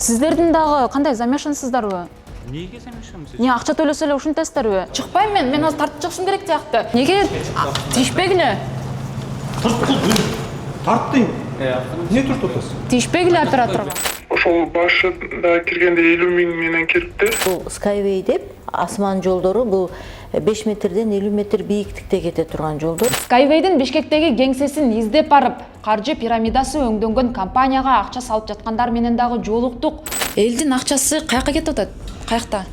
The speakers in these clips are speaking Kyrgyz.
Сіздердің дағы қандай замешансыздарбы? Неге замешанбыз? Не ақша төлесе эле ушинтесиздерби? Чыкпайм мен азыр тартып чыгышым керек тияқты. Неге тиішпегиле? Тарттың. Не тұрып отырсың? Тиішпегиле операторға. Ошол башында киргенде 50 миң менен кирипти. Бул Skyway деп асман жолдору бул 5 метрден 50 метр бийиктикте кете турган жолдор. Skyway'дин Бишкектеги кеңсесин издеп барып, каржы пирамидасы өңдөнгөн компанияга акча салып жаткандар менен дагы жолуктук. Элдин акчасы каяка кетип атат? Каякта?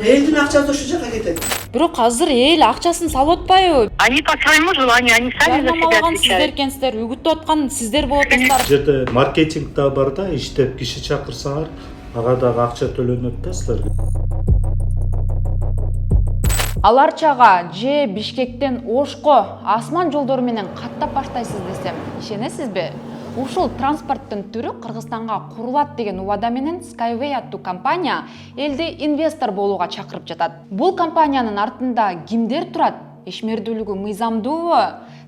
Элдин акчасы ошол жака кетет. Бирок азыр эл акчасын салып атпайбы? Они по своему желанию, они сами за себя Жарнамалаган сиздер отвечают. экенсиздер, үгүттөп аткан сиздер болуп атасыздар. Жерде маркетинг да бар да, иштеп киши чакырсаңар, ага дагы акча төлөнөт да силерге. Аларчага же Бишкектен Ошко асман жолдору менен каттап баштайсыз десем, ишенесизби? Ушул транспорттун түрү Кыргызстанга курулат деген убада менен Skyway аттуу компания элди инвестор болууга чакырып жатат. Бул компаниянын артында кимдер турат? Ишмердүүлүгү мыйзамдуубу?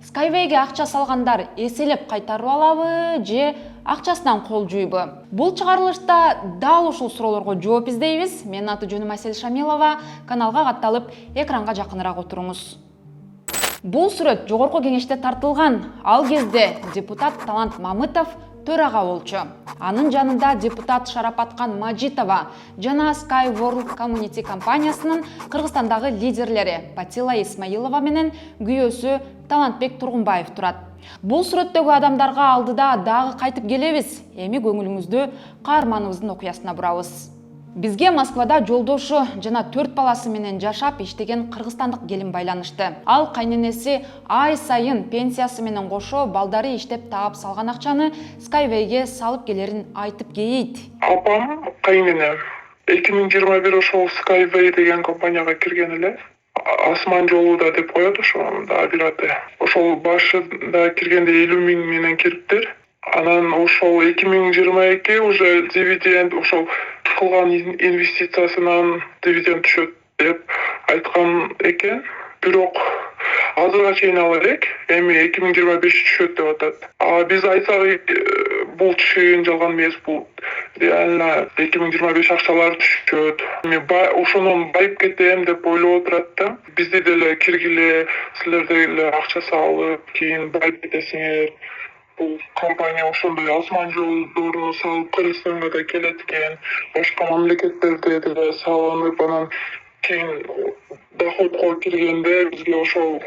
Skyway'ге акча салгандар эселеп кайтарып алабы же акчасынан кол жуйбу? Бул чыгарылышта дал ушул суроолорго жооп издейбиз. Менин аты жөнүм Айсел Шамилова. Каналга катталып, экранга жакыныраак отуруңуз. Бул сүрөт жогорку кеңеште тартылган. Ал кезде депутат Талант Мамытов төрага болчу. Анын жанында депутат Шарапаткан Мажитова жана Sky World Community компаниясынын Кыргызстандагы лидерлери Патила Исмаилова менен күйөөсү Талантбек Тургунбаев турат. Бул сүрөттөгү адамдарга алдыда дагы кайтып келебиз. Эми көңүлүңүздү каарманыбыздын окуясына бурабыз. Бизге Москвада жолдошу жана 4 баласы менен жашап иштеген кыргызстандык келин байланышты. Ал кайненеси ай сайын пенсиясы менен кошо балдары иштеп таап салган акчаны Skyway'ге салып келерин айтып кейейт. Апам кайнене 2021 ошол Skyway деген компанияга кирген эле. Асман жолуда деп коет ошондо операты. Ошол башында киргенде 50 миң менен кириптир. Анан ошол 2022 уже дивиденд ошол кылган инвестициясынан дивиденд түшөт деп айткан экен. Бирок азырга чейин ал элек, эми 2025 түшөт деп атат. Биз айтсак бул чын жалган эмес, бул реально 2025 акчалар түшөт. Эми ошондон байып кетем деп ойлоп отурат да. Бизде деле киргиле, силер деле акча салып, кийин байып кетесиңер. Бул компания ошондой асман жолдорун салып Кыргызстанга да келет экен, башка мамлекеттерде деле салынып, анан кийин доходко киргенде бизге ошол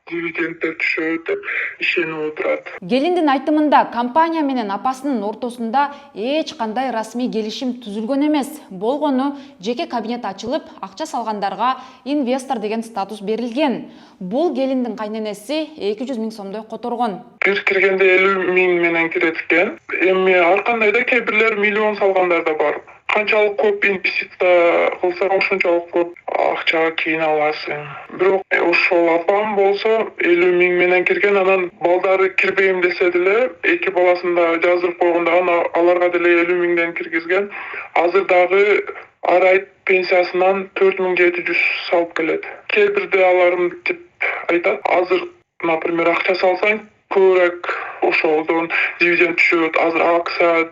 дивидендтер түшөт деп ишенип отурат. Келиндин айтымында компания менен апасынын ортосунда эч кандай расмий келишим түзүлгөн эмес. Болгону жеке кабинет ачылып, акча салгандарга инвестор деген статус берилген. Бул келиндин кайненеси 200 миң сомдой которгон. Киргенде 50 миң менен кирет экен. Эми ар кандай да кээ бирлер миллион салгандар да бар. Канчалык көп инвестиция кылсаң, ошончалык көп акчага кийин аласың. Бирок ошол апам болсо 50 миң менен кирген, анан балдары кирбейм десе деле, эки баласын да жаздырып койгондо аларга деле 50 миңден киргизген. Азыр дагы ар ай пенсиясынан 4700 салып келет. Кээ бирде аларым деп айтат, азыр, например, акча салсаң, көбүрөөк ошолдон дивиденд түшөт, азыр акция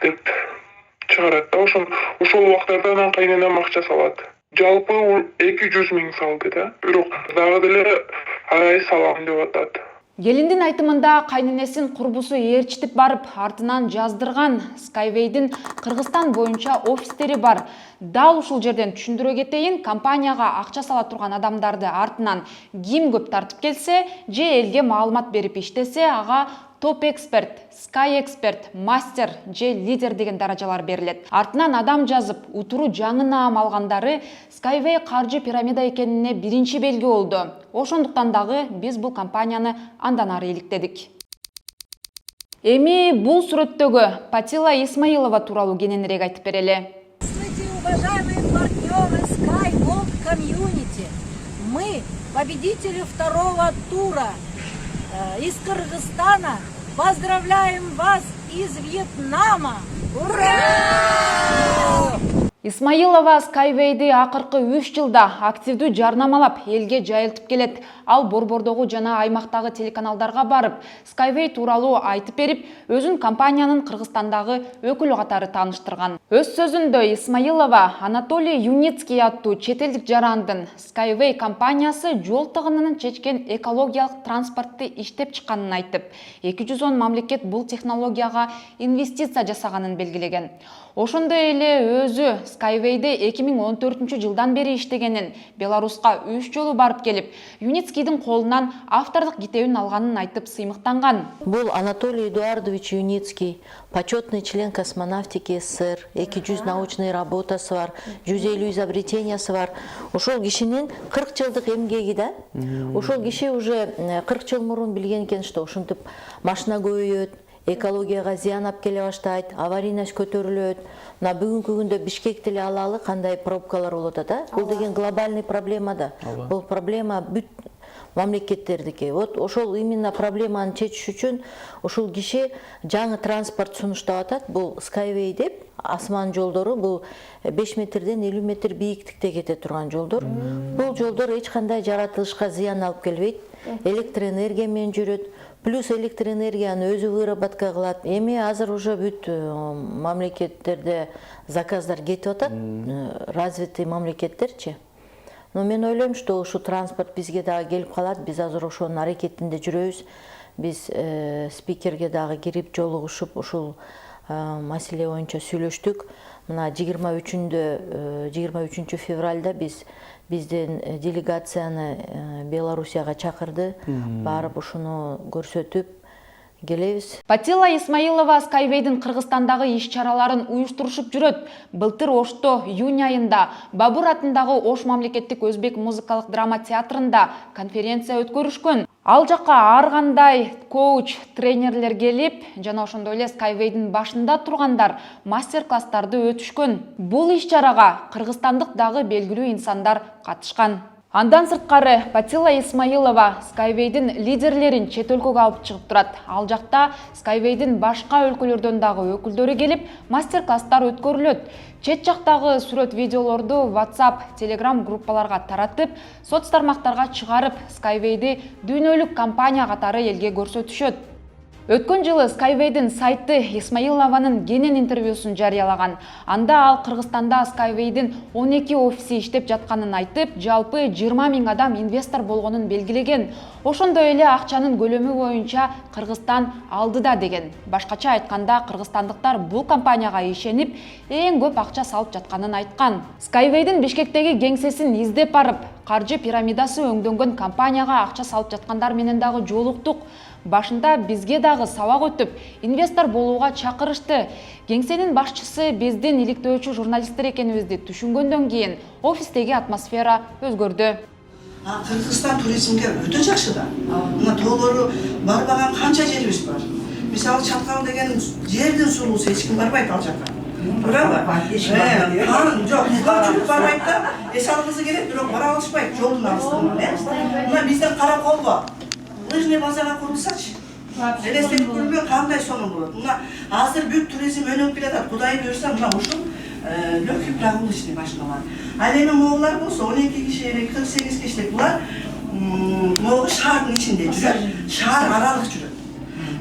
деп чыгарат да. Ошол убактарда анан кайненем акча салат. Жалпы 200 миң салды да. Бирок дагы деле ай салам деп атат. Келиндин айтымында кайненесин курбусу ээрчитип барып, артынан жаздырган. Skyway'дин Кыргызстан боюнча офистери бар. Дал ушул жерден түшүндүрө кетейин, компанияга акча сала турган адамдарды артынан ким көп тартып келсе, же элге маалымат берип иштесе, ага топ эксперт, Sky эксперт, мастер же лидер деген даражалар берилет. Артынан адам жазып, утуру жаңы наам алгандары Skyway каржы пирамида экенине биринчи белги болду. Ошондуктан дагы биз бул компанияны андан ары иликтедик. Эми бул сүрөттөгү Патила Исмаилова тууралуу кененирээк айтып берели. Здравствуйте, уважаемые партнеры Sky World Community. Мы победители второго тура из Кыргызстана. Поздравляем вас из Вьетнама! Ура! Исмаилова Skyway'ди акыркы 3 жылда активдүү жарнамалап элге жайылтып келет. Ал борбордогу жана аймактагы телеканалдарга барып, Skyway тууралуу айтып берип, өзүн компаниянын Кыргызстандагы өкүлү катары тааныштырган. Өз сөзүндө Исмаилова Анатолий Юницкий аттуу чет элдик жарандын Skyway компаниясы жол тыгынын чечкен экологиялык транспортты иштеп чыкканын айтып, 210 мамлекет бул технологияга инвестиция жасаганын белгилеген. Ошондой эле өзү Skyway'де 2014 жылдан бери иштегенин, Беларуска 3 жолу барып келип, Юницкийдин колунан автордук китебин алганын айтып сыймыктанган. Бул Анатолий Эдуардович Юницкий, почетный член космонавтики СССР, 200 научный работасы бар, 150 изобретениясы бар. Ошол кишинин 40 жылдык эмгеги да. Ошол киши уже 40 жыл мурун билген экен, что ушинтип машина көбөйөт, экологияга зыян алып келе баштайт, аварийность көтөрүлөт. Мына бүгүнкү күндө Бишкекти эле алалы, кандай пробкалар болот да? Бул деген глобальный проблема да. Бул проблема бүт мамлекеттердики. Вот ошол именно проблеманы чечиш үчүн ошол киши жаңы транспорт сунуштап атат. Бул Skyway деп, асман жолдору, бул 5 метрден 50 метр бийиктикте кете турган жолдор. Бул жолдор эч кандай жаратылышка зыян алып келбейт. Электроэнергия менен жүрөт. Плюс электроэнергияны өзү выработка кылат. Эми азыр уже бүт мамлекеттерде заказдар кетип атат, развитый мамлекеттерчи. Но мен ойлойм, что ушу транспорт бизге дагы келип калат. Биз азыр ошонун аракетинде жүрөбүз. Биз спикерге дагы кирип жолугушуп ушул маселе боюнча сүйлөштүк. Мына 23 февралда бизден делегацияны Белоруссияга чакырды. Барып ушуну көрсөтүп келебиз. Патила Исмаилова Skyway'дин Кыргызстандагы иш-чараларын уюштурушуп жүрөт. Былтыр Ошто июнь айында Бабур атындагы Ош мамлекеттик өзбек музыкалык драма театрында конференция өткөрүшкөн. Ал жакка ар кандай коуч, тренерлер келип, жана ошондой эле Skyway'дин башында тургандар мастер-класстарды өтүшкөн. Бул иш-чарага кыргызстандык дагы белгилүү инсандар катышкан. Андан сырткары Патила Исмаилова Skyway'дин лидерлерин чет өлкөгө алып чыгып турат. Ал жакта Skyway'дин башка өлкөлөрдөн дагы өкүлдөрү келип, мастер-класстар өткөрүлөт. Чет жактагы сүрөт видеолорду WhatsApp, Telegram группаларга таратып, соц тармактарга чыгарып, Skyway'ди дүйнөлүк компания катары элге көрсөтүшөт. Өткөн жылы Skyway'дин сайты Исмаилованын кенен интервьюсун жарыялаган. Анда ал Кыргызстанда Skyway'дин 12 офиси иштеп жатканын айтып, жалпы 20 000 адам инвестор болгонун белгилеген. Ошондой эле акчанын көлөмү боюнча Кыргызстан алдыда деген. Башкача айтканда, кыргызстандыктар бул компанияга ишенип, эң көп акча салып жатканын айткан. Skyway'дин Бишкектеги кеңсесин издеп барып, каржы пирамидасы өңдөнгөн компанияга акча салып жаткандар менен дагы жолуктук. Башында бизге дагы сабак өтүп, инвестор болууга чакырышты. Кеңсенин башчысы биздин иликтөөчү журналисттер экенибизди түшүнгөндөн кийин офистеги атмосфера өзгөрдү. Кыргызстан туризмге өтө жакшы да. Мына тоолору барбаган канча жерибиз бар. Мисалы Чалкал деген жердин сулуусу эч ким барбайт ал жака. Туурабы? Жок, көпчүлүк барбайт да, эс алгысы келет, бирок бара алышпайт жолдун алыстыгынан. Мына бизден Караколго лыжный базага курулсачы. Элестетип көрбөй кандай сонун болот. Мына азыр бүт туризм өнүгүп келатат. Кудай буйрса, мына ушул легкий прогулочный машиналар. Ал эми моголар болсо 12 киши, 48 кишилик булар могу шаардын ичинде жүрөт. Шаар аралык жүрөт.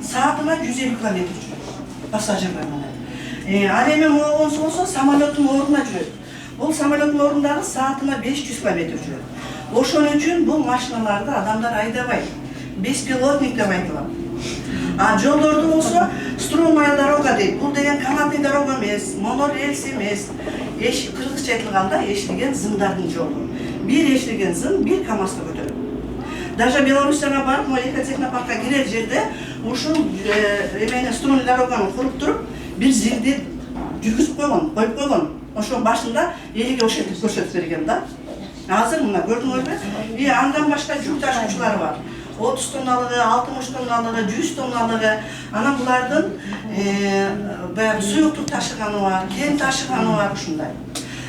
Саатына 150 км жүрөт. Пассажирлар менен. Ал эми могу болсо самолеттун ордуна жүрөт. Бул самолеттун ордундагы саатына 500 км жүрөт. Ошон үчүн бул машиналарды адамдар айдабайт. Беспилотник деп айтылат. А жолдорду болсо струнная дорога дейт. Бул деген канатный дорога эмес, монорельс эмес. Кыргызча айтылганда эшлеген зымдардын жолу. Бир эшлеген зым, бир КамАЗды көтөрөт. Даже Белоруссияга барып, экотехнопаркка кирер жерде ушул струнный дороганы куруп туруп, бир зилди жүргүзүп койгон, коюп койгон. Ошонун башында элге ошентип көрсөтүп берген да. Азыр мына көрдүңөрбү? Андан башка жүк ташуучулар бар. 30 тонналыгы, 60 тонналыгы, 100 тонналыгы, анан булардын баягы суюктук ташыганы бар, кен ташыганы бар ушундай.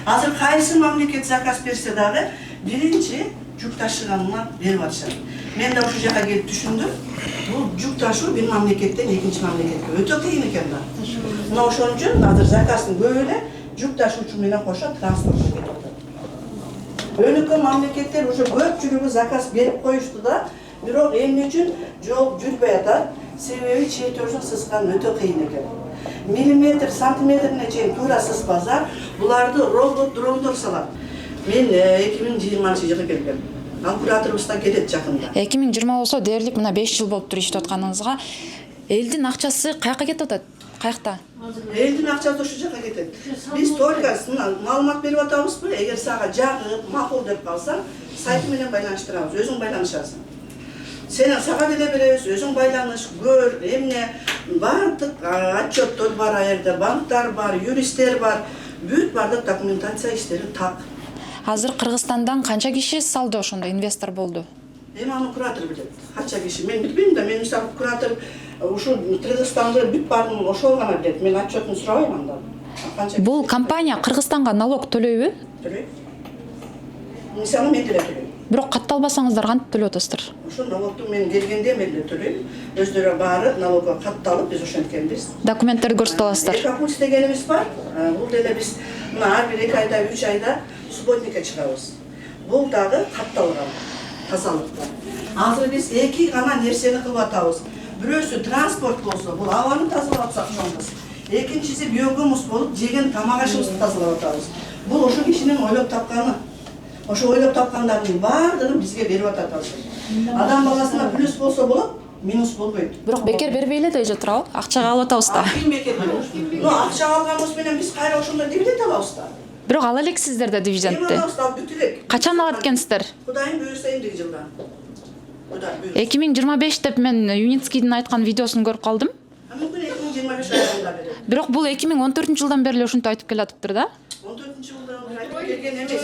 Азыр кайсы мамлекет заказ берсе дагы биринчи жүк ташыганына берип атышат. Мен да ушул жака келип түшүндүм. Бул жүк ташуу бир мамлекеттен экинчи мамлекетке өтө кыйын экен да. Мына ошон үчүн азыр заказдын көп эле жүк ташуучу менен кошо транспорт кетип атат. Өнүккөн мамлекеттер уже көпчүлүгү заказ берип коюшту да, бирок эмне үчүн жол жүрбөй атат? Себеби чектөөсүн сыскан өтө кыйын экен. Миллиметр, сантиметрине чейин туура сыспаса, буларды робот дрондор салат. Мен 2020 жылы келгем. Ал кураторубуздан кетет жакында. 2020 болсо дээрлик мына 5 жыл болуптур иштеп атканыңызга. Элдин акчасы каяка кетип атат? Каякта? Элдин акчасы ошол жака кетет. Биз только маалымат берип атабызбы? Эгер сага жагып, макул деп калсаң, сайты менен байланыштырабыз, өзүң байланышасың. Сенин сага деле беребиз, өзүң байланыш, көр, эмне, бардык отчеттор бар аерде, банктар бар, юристтер бар, бүт бардык документация иштери так. Азыр Кыргызстандан канча киши салды ошондо инвестор болду? Эми аны куратор билет. Канча киши? Мен билбейм да, мен мисалы куратор ушул Кыргызстанды бүт бардым, ошол гана билет. Мен отчетун сурабайм андан. Бул компания Кыргызстанга налог төлөйбү? Төлөйт. Мисалы мен деле төлөйм. Бирок катталбасаңыздар кантип төлөп атасыздар? Ошол налогду мен келгенде мен деле төлөйм. Өздөрү баары налогко катталып, биз ошенткенбиз. Документтерди көрсөтө аласыздар. Экопульс дегенибиз бар. Бул деле биз мына ар бир 2 айда, 3 айда субботникке чыгабыз. Бул дагы катталган тазалыкта. Азыр биз 2 гана нерсени кылып атабыз. Бирөөсү транспорт болсо, бул абаны тазалап атсак шоңбуз. Экинчиси биогумус болуп, жеген тамак ашыбызды тазалап атабыз. Бул ошо кишинин ойлоп тапканы. Ошо ойлоп тапкандардын баардыгын бизге берип атат азыр. Адам баласына плюс болсо болот, минус болбойт. Бирок бекер бербей эле дейже турабы? Акчага алып атабыз да. Ким бекер берет? Ну, акча алганыбыз менен биз кайра ошондой дивиденд алабыз да. Бирок ала элексиздер да дивидендти. Качан алат экенсиздер? Кудайым буйрса эмдиги жылдан. Кудай буйрса. 2025 деп мен Юницкийдин айткан видеосун көрүп калдым. Мүмкүн 2025 айында берет. Бирок бул 2014 жылдан бери эле ушинтип айтып келатыптыр да. 14 жылдан бери айтып келген эмес.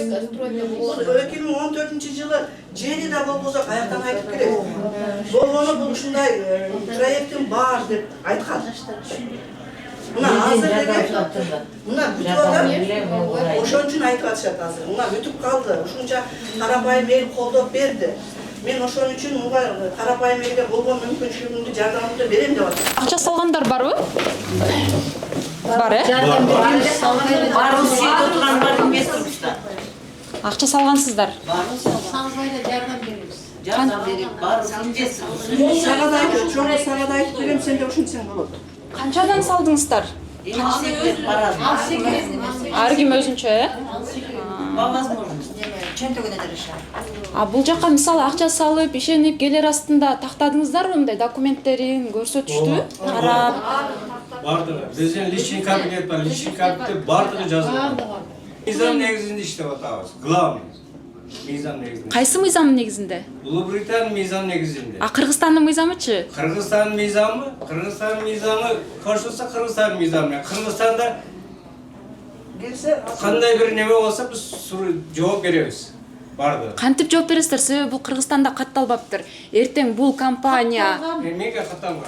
2014 жылы жери да болбосо каяктан айтып келет. Болгону бул ушундай проекттин бар деп айткан. Мына азыр деген, мына бүтүп атат. Ошон үчүн айтып атышат азыр. Мына бүтүп калды. Ушунча карапайым эл колдоп берди. Мен ошон үчүн муга карапайым элге болгон мүмкүнчүлүгүмдү, жардамымды берем деп атам. Акча салгандар барбы? Бар, Барыбыз жерде турган бар инвесторбуздар. Акча салгансыздар. Салбайда жардам беребиз. Жардам берип, барыбыз инвесторбуз. Сага да айтып, чоң сага да айтып берем, сен де ушинтсең болот. Канчадан салдыңыздар? Инвестор барады. Ар ким өзүнчө, По возможности. А бул жака мисалы акча салып, ишенип келер астында тактадыңыздарбы мындай документтерин көрсөтүштү? Карап. Бардыгы. Биздин личный кабинет бар, личный кабинетте бардыгы жазылган. Мыйзам негизинде иштеп атабыз. Главный мыйзам негизинде. Кайсы мыйзамдын негизинде? Улуу-Британия мыйзам негизинде. А Кыргызстандын мыйзамычы? Кыргызстан мыйзамы кошулса Кыргызстан мыйзамы. Кыргызстанда кандай бир неме болсо биз жооп беребиз. Барды. Кантип жооп бересиздер? Себеби бул Кыргызстанда катталбаптыр. Эртең бул компания Эмнеге катталган?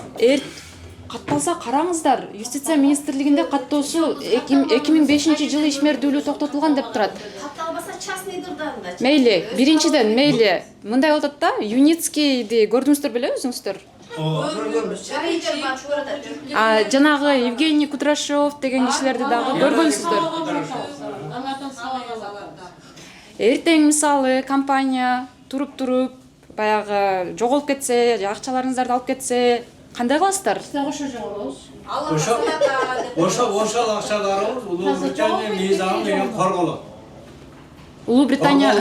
Катталса караңыздар, Юстиция министрлигинде каттоосу 2005 жылы ишмердүүлүгү токтотулган деп турат. Катталбаса частныйдырдан да. Мейли, биринчиден мейли. Мындай болуп атат да, Юницкийди көрдүңүздөр беле өзүңүздөр? Жанагы Евгений Кудрашов деген кишилерди дагы көргөнсүздөр. Эртең мисалы компания туруп баягы жоголуп кетсе, акчаларыңыздарды алып кетсе, кандай кыласыздар? Ошол акчаларыбыз Улуу-Британия мыйзамы менен корголот. Улуу-Британия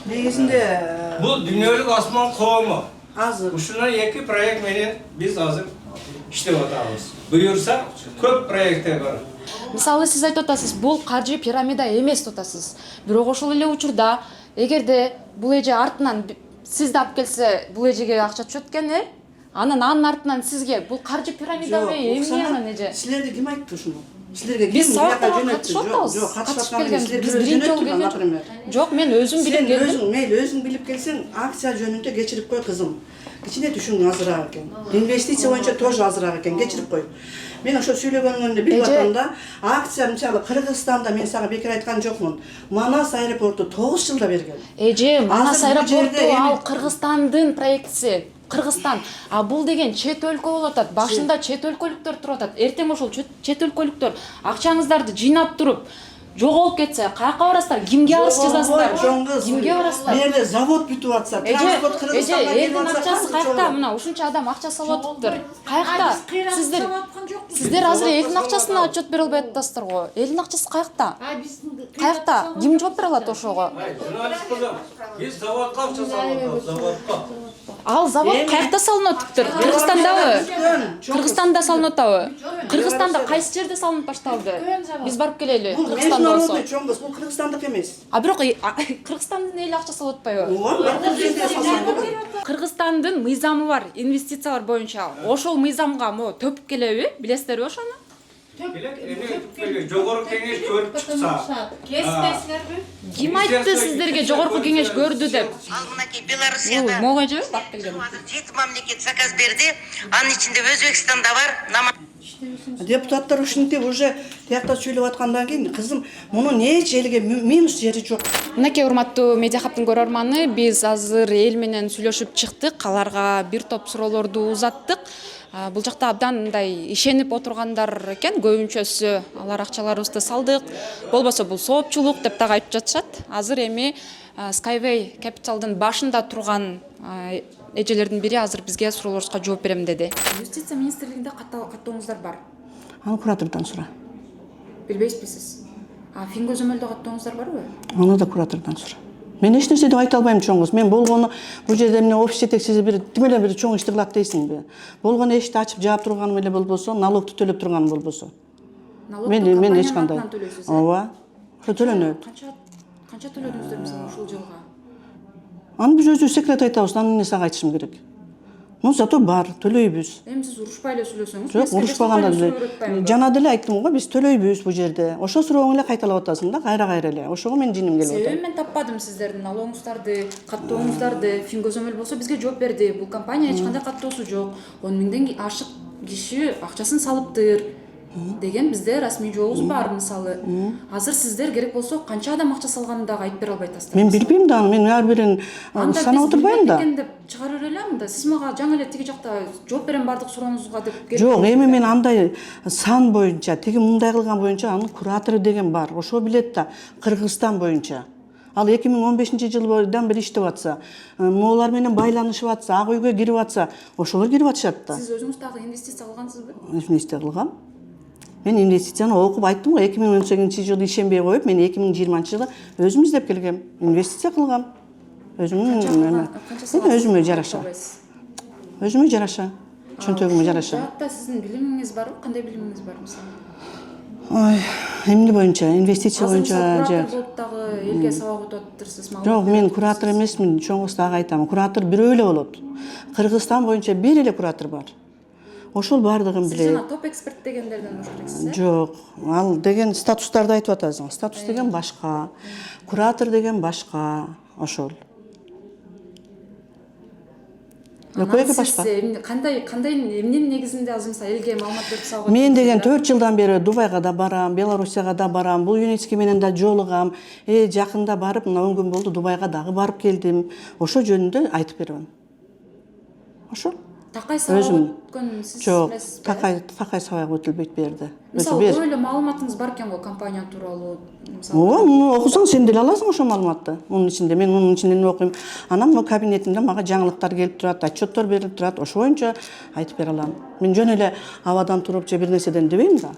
Негизинде Бул дүйнөлүк асман коому. азыр Ушундан 2 проект менен биз азыр иштеп атабыз. Буюрса көп проекттер бар. Мисалы сиз айтып атасыз, бул каржы пирамида эмес деп атасыз. Бирок ошол эле учурда эгерде бул эже артынан сизди алып келсе, бул эжеге акча түшөт экен, анын артынан сизге бул каржы пирамидабы эмне анан эже? Силерге ким айтты ушуну? Силерге Биз ким сабактарга катышып атабыз. Жок, Катышып келген. келген. Биз биринчи жолу келген. Жок, мен өзүм билип келдим. Өзүң, мейли өзүң билип келсең, акция жөнүндө кечирип кой кызым. Кичине түшүң азыраак экен. Инвестиция боюнча тоже азыраак экен, кечирип кой. Мен ошо сүйлөгөнүмдү билип атканда, акция мисалы Кыргызстанда мен сага бекер айткан жокмун. Манас аэропорту 9 жылда берген. Эже, Манас Азыр бул аэропорту жерде ал Кыргызстандын проектиси. Кыргызстан. А бул деген чет өлкө болуп атат. Башында чет өлкөлүктөр туруп атат. Эртең ошол чет өлкөлүктөр акчаңыздарды жыйнап туруп жоголуп кетсе, каяка барасыздар? Кимге арыз жазасыздар? Кимге барасыздар? Мерде завод бүтүп атса, транспорт Кыргызстанга келип элдин атса, акчасы каякта? Мына ушунча адам акча салып атыптыр. Каякта? Сиздер азыр элдин акчасына отчет бере албай атасыздар го. Элдин акчасы каякта? Каякта? Ким жооп бере алат ошого? Журналист кызым, биз заводко акча салып атабыз, заводко. Ал завод каякта салынып атыптыр? Кыргызстандабы? Кыргызстанда салынып атабы? Кыргызстанда кайсы жерде салынып башталды? Биз барып келели. Кыргызстанда болсо. чоңгус, бул Кыргызстандык эмес. А бирок Кыргызстандын эли акча салып атпайбы? Ооба, Кыргызстандын мыйзамы бар, инвестициялар боюнча. Ошол мыйзамга төпүп келеби? Билесиздерби ошону? Жогорку кеңеш көрүп чыкса. Кесипсиздерби? Ким айтты сиздерге жогорку кеңеш көрдү деп? Ал мынакей Белоруссияда Могой же барып келген. 7 мамлекет заказ берди. Анын ичинде Өзбекстанда бар. Депутаттар ушинтип уже тиякта сүйлөп аткандан кийин, кызым, мунун эч элге минус жери жок. Мынакей урматтуу Медиа Хабтын көрөрманы, биз азыр эл менен сүйлөшүп чыктык, аларга бир топ суроолорду узаттык. Бул жакта абдан мындай ишенип отургандар экен, көбүнчөсү алар акчаларыбызды салдык, болбосо бул соопчулук деп дагы айтып жатышат. Азыр эми Skyway Capital'дын башында турган эжелердин бири азыр бизге суроолорубузга жооп берем деди. Юстиция министрлигинде каттооңуздар бар. Аны куратордон сура. Билбейсизби сиз? А фин көзөмөлдө каттооңуздар барбы? Аны да куратордон сура. Мен эч нерсе деп айта албайм, чоңгуз. Мен болгону бул жерде эмне офис жетекчиси бир тим эле бир чоң ишти кылат дейсиңби? Болгону эшикти ачып жаап турганым эле болбосо, налогду төлөп турганым болбосо. Мен эч кандай. Ооба. Ошо төлөнөт. Канча төлөдүңүздөр мисалы ушул жылга? Аны биз өзү секрет айтабыз, аны эмне сага айтышым керек? Ну, зато бар, төлөйбүз. Эми сиз урушпай эле сүйлөсөңүз. Жок, урушпаганда эле. Жана деле айттым го, биз төлөйбүз бул жерде. Ошо сурооңу эле кайталап атасың да, кайра эле. Ошого мен жиним келип атат. Себебин мен таппадым сиздердин налогуңуздарды, каттооңуздарды. Фин көзөмөл болсо бизге жооп берди. Бул компания эч кандай каттоосу жок. 10 миңден ашык киши акчасын салыптыр деген бизде расмий жообуз бар мисалы. Азыр сиздер керек болсо канча адам акча салганын дагы айтып бере албайтасыздар. Мен билбейм да, мен ар бирин санап отурбайм да. Анда деп чыгарып берелем да. Сиз мага жаңы эле тиги жакта жооп берем бардык сурооңузга деп. Жок, эми мен андай сан боюнча, тиги мындай кылган боюнча анын куратору деген бар. Ошо билет да, Кыргызстан боюнча. Ал 2015-жылдан бери иштеп атса, моолар менен байланышып атса, ак үйгө кирип атса, ошолор кирип атышат да. Сиз өзүңүз дагы инвестиция кылгансызбы? Инвестиция кылгам. Мен инвестицияны окуп айттым го, 2018-жылы ишенбей коюп, мен 2020-жылы өзүм издеп келгем, инвестиция кылгам. Өзүмө жараша. Өзүмө жараша. Чөнтөгүмө жараша. Жаатта сиздин билимиңиз барбы? Кандай билимиңиз бар мисалы? Ой, эмне боюнча, инвестиция боюнча куратор болуп дагы элге сабак өтүп атыптырсыз. Жок, мен куратор эмесмин, чоңгус дагы айтам. Куратор бирөө эле болот. Кыргызстан боюнча бир эле куратор бар. Ошол бардыгын билет. Сиз жана топ эксперт дегендерден болуш керексиз. Жок, ал деген статустарды айтып атасың. Статус деген башка, куратор деген башка, ошол. Экөөкө башка. Кандай эмненин негизинде азыр мисалы элге маалымат берип салып? Мен деген 4 жылдан бери Дубайга да барам, Белоруссияга да барам, бул ЮНЕСКО менен да жолугам. Жакында барып, мына 10 күн болду Дубайга дагы барып келдим. Ошо жөнүндө айтып берем. Ошо. Такай сабак өткөн сиз билесизби? Такай сабак өтүлбөйт бу жерде. Мисалы, көп эле маалыматыңыз бар экен го компания тууралуу. Ооба, муну окусаң сен деле аласың ошо маалыматты. Мунун ичинде мен мунун ичинде эмне окуйм. Анан могу кабинетимде мага жаңылыктар келип турат, отчеттор берилип турат. Ошо боюнча айтып бере алам. Мен жөн эле абадан туруп же бир нерседен дебейм да.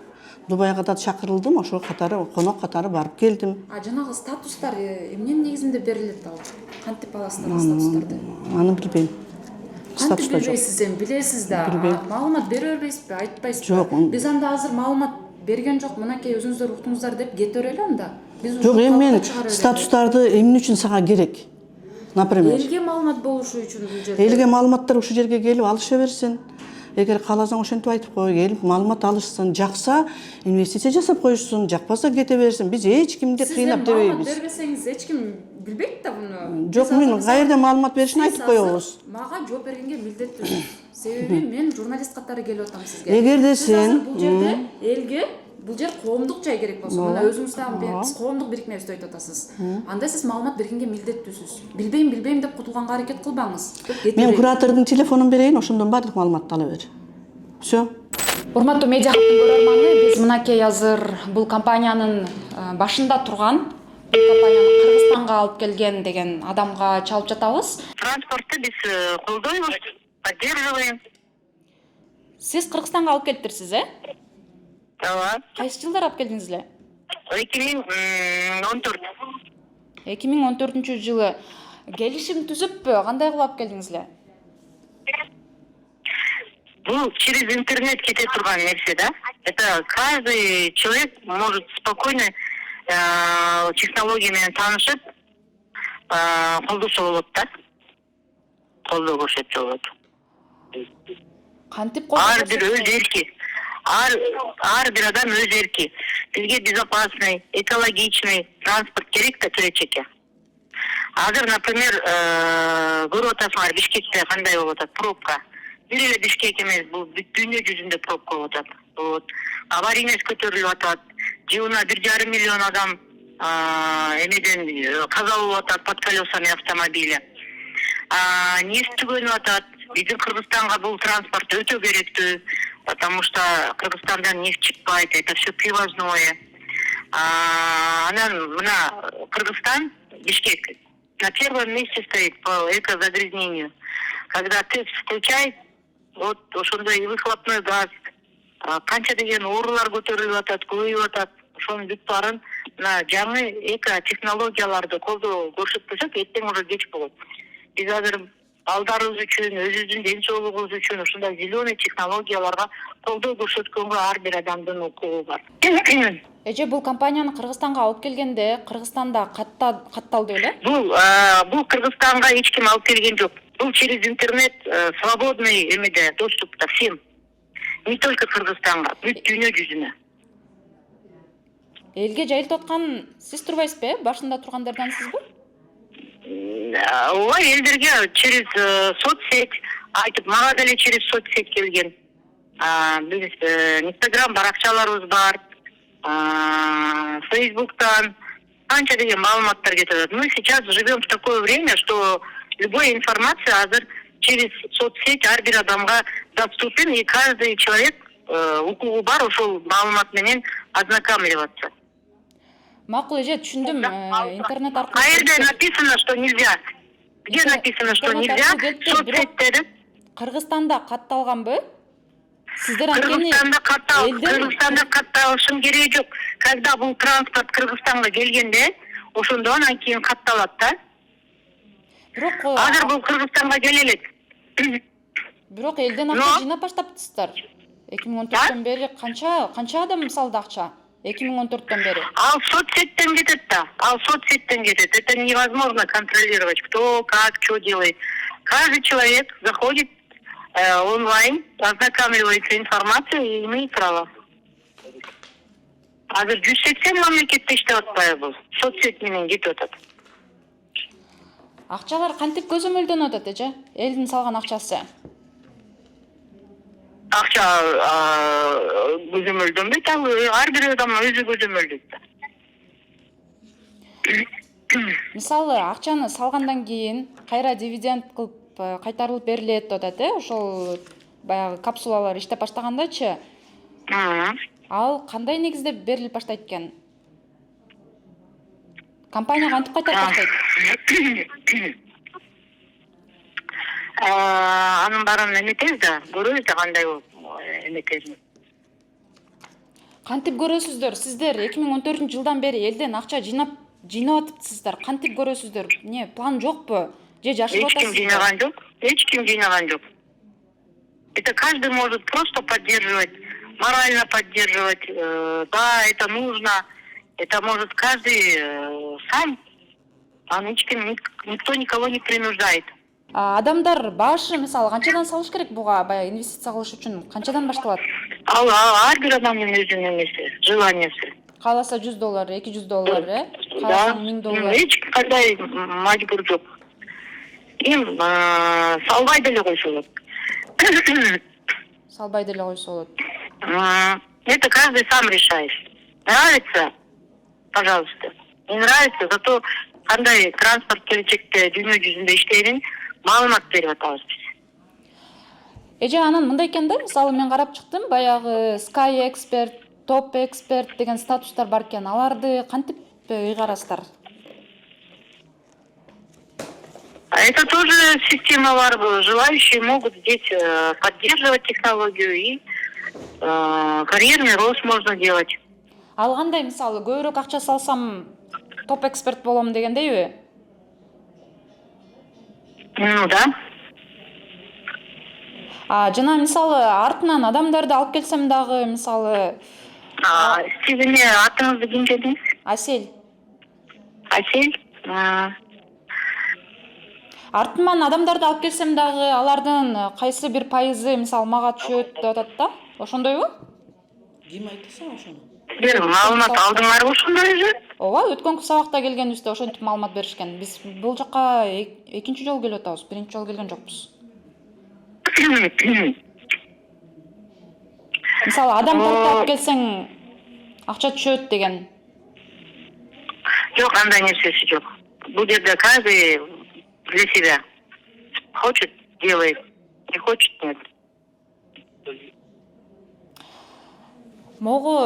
Дубайга да чакырылдым, ошо катары конок катары барып келдим. А жанагы статустар эмненин негизинде берилет ал? Кантип аласыздар статустарды? Аны билбейм. Кантип билбейсиз эми, билесиз да. Маалымат бере бербейсизби, айтпайсызбы? Жок. Биз анда азыр маалымат берген жок, мынакей өзүңүздөр уктуңуздар деп кете берели анда. Жок, эми мен статустарды эмне үчүн сага керек? Например, элге маалымат болушу үчүн бул жерде. Элге маалыматтар ушул жерге келип алыша берсин. Эгер кааласаң ошентип айтып кой, келип маалымат алышсын, жакса инвестиция жасап коюшсун, жакпаса кете берсин. Биз эч кимди кыйнап дебейбиз. Сиз бербесеңиз эч ким билбейт да буну. Жок, мен каерде маалымат беришин айтып коебуз. Мага жооп бергенге милдеттүүсүз. Себеби мен журналист катары келип атам сизге. Эгерде сен бул жерде элге бул жер коомдук жай керек болсо, мына өзүңүз дагы биз коомдук бирикмебизди айтып атасыз. Анда сиз маалымат бергенге милдеттүүсүз. Билбейм деп кутулганга аракет кылбаңыз. Мен куратордун телефонун берейин, ошондон баардык маалыматты ала бер. Все. Урматтуу медиа хаттын көрөрманы, биз мынакей азыр бул компаниянын башында турган, бул компанияны Кыргызстанга алып келген деген адамга чалып жатабыз. Транспортты биз колдойбуз, поддерживаем. Сиз Кыргызстанга алып келиптирсиз, Ооба. Кайсы жылдары алып келдиңиз эле? 2014. 2014 жылы келишим түзүппү? Кандай кылып алып келдиңиз эле? Бул через интернет кете турган нерсе, да? Это каждый человек может спокойно технология менен таанышып, колдосо болот да. Колдоо көрсөтсө болот. Кантип Ар бир өз эрки. Ар бир адам өз эрки. Бизге безопасный, экологичный транспорт керек да келечекке. Азыр, например, көрүп атасыңар Бишкекте кандай болуп атат, пробка. Бир эле Бишкек эмес, бул бүт дүйнө жүзүндө пробка болуп атат. Вот. Аварийность көтөрүлүп атат. Жылына 1,5 миллион адам эмеден каза болуп атат под колесами автомобиля. Нефть түгөнүп атат. Биздин Кыргызстанга бул транспорт өтө керектүү, потому что Кыргызстандан нефть чыкпайт, это все привозное. Анан мына Кыргызстан, Бишкек на первом месте стоит по экозагрязнению. Когда тест включает, вот ошондой выхлопной газ, канча деген оорулар көтөрүлүп атат, көбөйүп атат. Ошонун бүт баарын мына жаңы эко-технологияларды колдоо көрсөтпөсөк, эртең уже кеч болот. Биз азыр балдарыбыз үчүн, өзүбүздүн ден соолугубуз үчүн ушундай зеленый технологияларга колдоо көрсөткөнгө ар бир адамдын укугу бар. Эже бул компанияны Кыргызстанга алып келгенде Кыргызстанда катталды беле? Бул Кыргызстанга эч ким алып келген жок. Бул через интернет свободный эмеде доступта всем. Не только Кыргызстанга, бүт дүйнө жүзүнө. Элге жайылтып аткан сиз турбайсызбы? Башында тургандардансызбы? Ооба, элдерге через соцсеть айтып, мага деле через соцсеть келген. Биз Instagram баракчаларыбыз бар, Facebook'тан канча деген маалыматтар кетип атат. Мы сейчас живем в такое время, что любая информация азыр через соцсеть ар бир адамга доступен, и каждый человек укугу бар ошол маалымат менен ознакомливаться. Макул эже, түшүндүм. Интернет аркылуу. Каерде написано, что нельзя? Где написано, что нельзя? Соцсеттерде. Кыргызстанда катталганбы? Сиздер Кыргызстанда катталышын кереги жок. Когда бул транспорт Кыргызстанга келгенде, ошондо анан кийин катталат да. Бирок азыр бул Кыргызстанга келе элек. Бирок элден акча жыйнап баштаптырсыздар. 2014төн бери канча адам мисалда акча? 2014төн бери. Ал соцсеттен кетет да. Это невозможно контролировать, кто, как, что делает. Каждый человек заходит онлайн, ознакомливается информацией и имеет право. Азыр 180 мамлекетте иштеп атпайбы бул. Соцсет менен кетип атат. Акчалар кантип көзөмөлдөнүп атат, эже? Элдин салган акчасы. Акча көзөмөлдөнбөйт, ар бир адам өзү көзөмөлдөйт. Мисалы, акчаны салгандан кийин кайра дивиденд кылып кайтарылып берилет деп атат, ошол баягы капсулалар иштеп баштагандачы. Ал кандай негизде берилип баштайт экен? Компания кантип кайтарып баштайт? Анын баарын эметебиз да, көрөбүз да кандай эметесин. Кантип көрөсүздөр? Сиздер 2014-жылдан бери элден акча жыйнап атыптсыздар. Кантип көрөсүздөр? Не, план жокпу? Же жашып атасызбы? Эч ким жыйнаган жок. Это каждый может просто поддерживать, морально поддерживать. Да, это нужно. Это может каждый сам. Никто никого не принуждает. Адамдар башы, мисалы, канчадан салыш керек буга, баягы инвестиция кылыш үчүн канчадан башталат? Ар бир адамдын өзүнүн эмеси, желаниясы. Кааласа $100, $200, Кааласа $1000. Эч кандай мажбур жок. Эми салбай деле койсо болот. Салбай деле койсо болот. Это каждый сам решает. Нравится? Пожалуйста. Не нравится, зато кандай транспорт келечекте дүйнө жүзүндө иштейтин маалымат берип атабыз биз. Эже анан мындай экен да, мисалы мен карап чыктым, баягы Sky Expert, Top Expert деген статустар бар экен. Аларды кантип ыйгарасыздар? Это тоже система бар. Желающие могут здесь поддерживать технологию и карьерный рост можно делать. Ал кандай, мисалы көбүрөөк акча салсам топ эксперт болом дегендейби? Ну да. Жана мисалы артынан адамдарды алып келсем дагы, мисалы Сиз эме атыңызды ким дедиңиз? Асель. Асель? Артынан адамдарды алып келсем дагы, алардын кайсы бир пайызы мисалы мага түшөт деп атат да. Ошондойбу? Ким айтты сага ошону? Бир маалымат алдыңарбы ошондой же? Ооба, өткөнкү сабакта келгенибизде ошентип маалымат беришкен. Биз бул жакка экинчи жолу келип атабыз, биринчи жолу келген жокпуз. Мисалы адам алып келсең акча түшөт деген. Жок, андай нерсеси жок. Бул жерде каждый для себя. Хочет — делает, не хочет — нет. Могу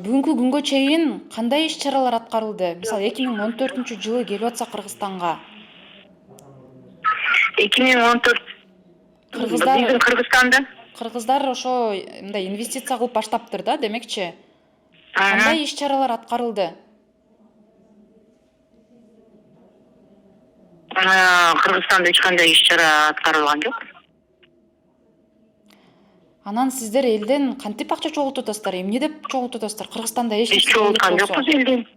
бүгүнкү күнгө чейин кандай иш-чаралар аткарылды? Мисалы 2014-жылы келип атса Кыргызстанга. 2014 биздин Кыргызстанда Кыргыздар ошо мындай инвестиция кылып баштаптыр да, демекчи. Кандай иш-чаралар аткарылды? Кыргызстанда эч кандай иш-чара аткарылган жок. Анан сиздер элден кантип акча чогултуп атасыздар? Эмне деп чогултуп атасыздар? Кыргызстанда эч Биз чогулткан жокпуз элден.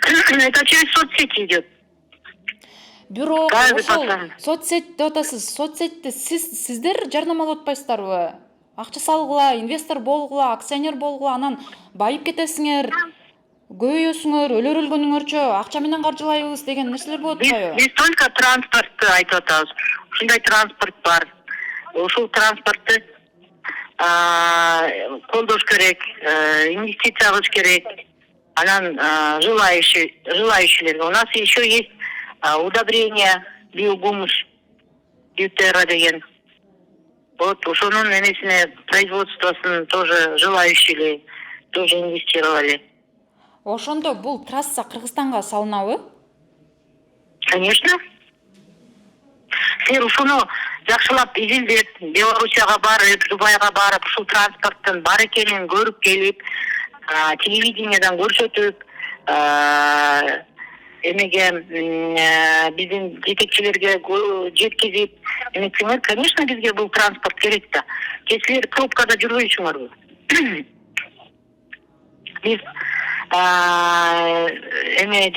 Это через соцсети идет. Бирок ошол соцсет деп атасыз. Соцсетти сиздер жарнамалап атпайсыздарбы? Акча салгыла, инвестор болгула, акционер болгула, анан байып кетесиңер, көбөйөсүңөр, өлөр өлгөнүңөрчө акча менен каржылайбыз деген нерселер болот атпайбы? Биз только транспортты айтып атабыз. Ушундай транспорт бар. Ушул транспортты колдош керек, инвестиция кылыш керек. Анан желающие. У нас еще есть удобрение, биогумус, Ютерра деген. Вот ошонун эмесине производствосын тоже желающие тоже инвестировали. Ошондо бул трасса Кыргызстанга салынабы? Конечно. Силер ушуну жакшылап изилдеп, Белоруссияга барып, Дубайга барып, ушул транспорттун бар экенин көрүп келип, телевидениядан көрсөтүп, эмеге биздин жетекчилерге жеткизип, эметсеңер, конечно, бизге бул транспорт керек да. Силер пробкада жүрбөйсүңөрбү? Биз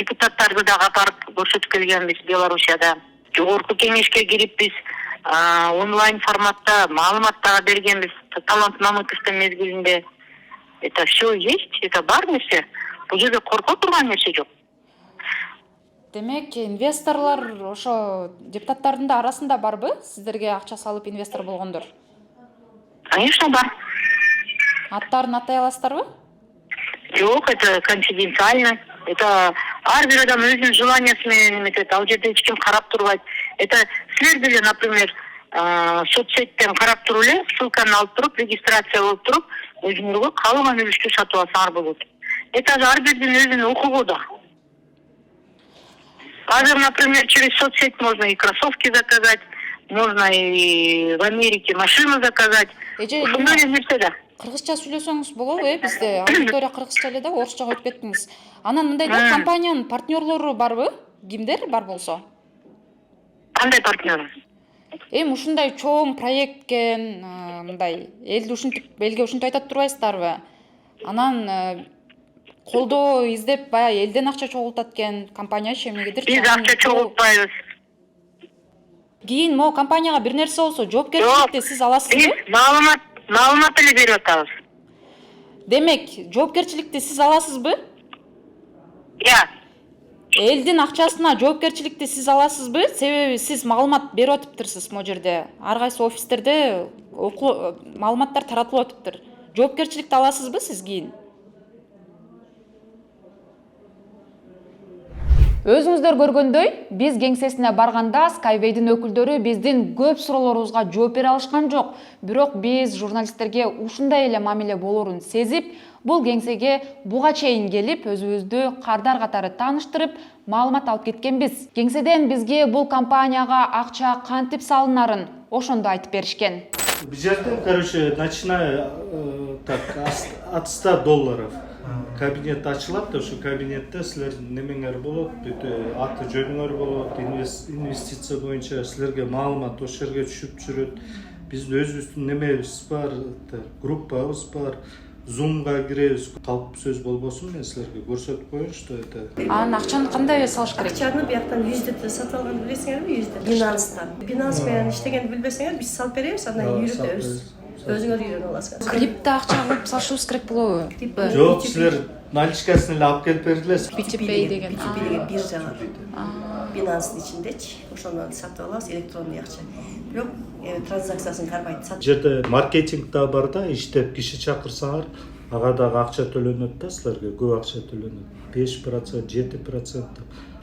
депутаттарды дагы апарып көрсөтүп келгенбиз Белоруссияда. Жогорку кеңешке кирип биз онлайн форматта маалымат дагы бергенбиз Талант Мамытовдун мезгилинде. Это все есть, это бар нерсе. Бул жерде корко турган нерсе жок. Демек, инвесторлор ошо депутаттардын да арасында барбы? Сиздерге акча салып инвестор болгондор? Конечно, бар. Аттарын атай аласыздарбы? Жок, это конфиденциально. Это ар бир адам өзүнүн желаниясы менен эметет. Ал жерде эч ким карап турбайт. Это силер деле, например, соцсеттен карап туруп эле, ссылканы алып туруп, регистрация болуп туруп, өзүңөргө каалаган үлүштү сатып алсаңар болот. Это ар бирдин өзүнүн укугу да. Даже, например, через соцсеть можно и кроссовки заказать, можно и в Америке машину заказать. Ушундай нерсе да. Кыргызча сүйлөсөңүз болобу, бизде аудитория кыргызча эле да, орусчага өтүп кеттиңиз. Анан мындай да, компаниянын партнерлору барбы? Кимдер бар болсо? Кандай партнер? Ушундай чоң проекткен, мындай элге ушинтип айтат турбайсыздарбы? Анан колдоо издеп, баягы элден акча чогултат экен компаниячы эмнегедир? Биз акча чогултпайбыз. Кийин могу компанияга бир нерсе болсо, жоопкерчиликти сиз аласызбы? Биз маалымат эле берип атабыз. Демек, жоопкерчиликти сиз аласызбы? Элдин акчасына жоопкерчиликти сиз аласызбы? Себеби сиз маалымат берип атыптырсыз могу жерде. Ар кайсы офистерде маалыматтар таратылып атыптыр. Жоопкерчиликти аласызбы сиз кийин? Өзүңүздөр көргөндөй, биз кеңсесине барганда Skyway'дин өкүлдөрү биздин көп суроолорубузга жооп бере алышкан жок. Бирок биз журналисттерге ушундай эле мамиле болорун сезип, бул кеңсеге буга чейин келип, өзүбүздү кардар катары тааныштырып, маалымат алып кеткенбиз. Кеңседен бизге бул компанияга акча кантип салынарын ошондо айтып беришкен. Бул жерде, короче, начиная от $100 кабинет ачылат, ошо кабинетте силердин немеңер болот, аты жөнүңөр болот, инвестиция боюнча силерге маалымат ошол жерге түшүп жүрөт. Биздин өзүбүздүн немебиз бар, группабыз бар. Zoom'га киребиз. Калп сөз болбосун, мен силерге көрсөтүп коеюн, что это. Анын акчаны кандай салыш керек? Акчаны бияктан USDT сатып алганды билесиңерби, USDT? Binance'дан. Binance менен иштегенди билбесеңер, биз салып беребиз, андан кийин үйрөтөбүз. Өзүңөр үйрөнүп аласыңар. Крипто акча кылып салышыбыз керек болобу? Жок, силер наличкасын эле алып келип бердилерсиз. BTP деген биржа. Binance'дын ичиндечи, ошондон сатып алабыз электронный акча. Бирок транзакциясын кармайт. Жерде маркетинг да бар да, иштеп киши чакырсаңар, ага дагы акча төлөнөт да, силерге көп акча төлөнөт. 5%, 7%.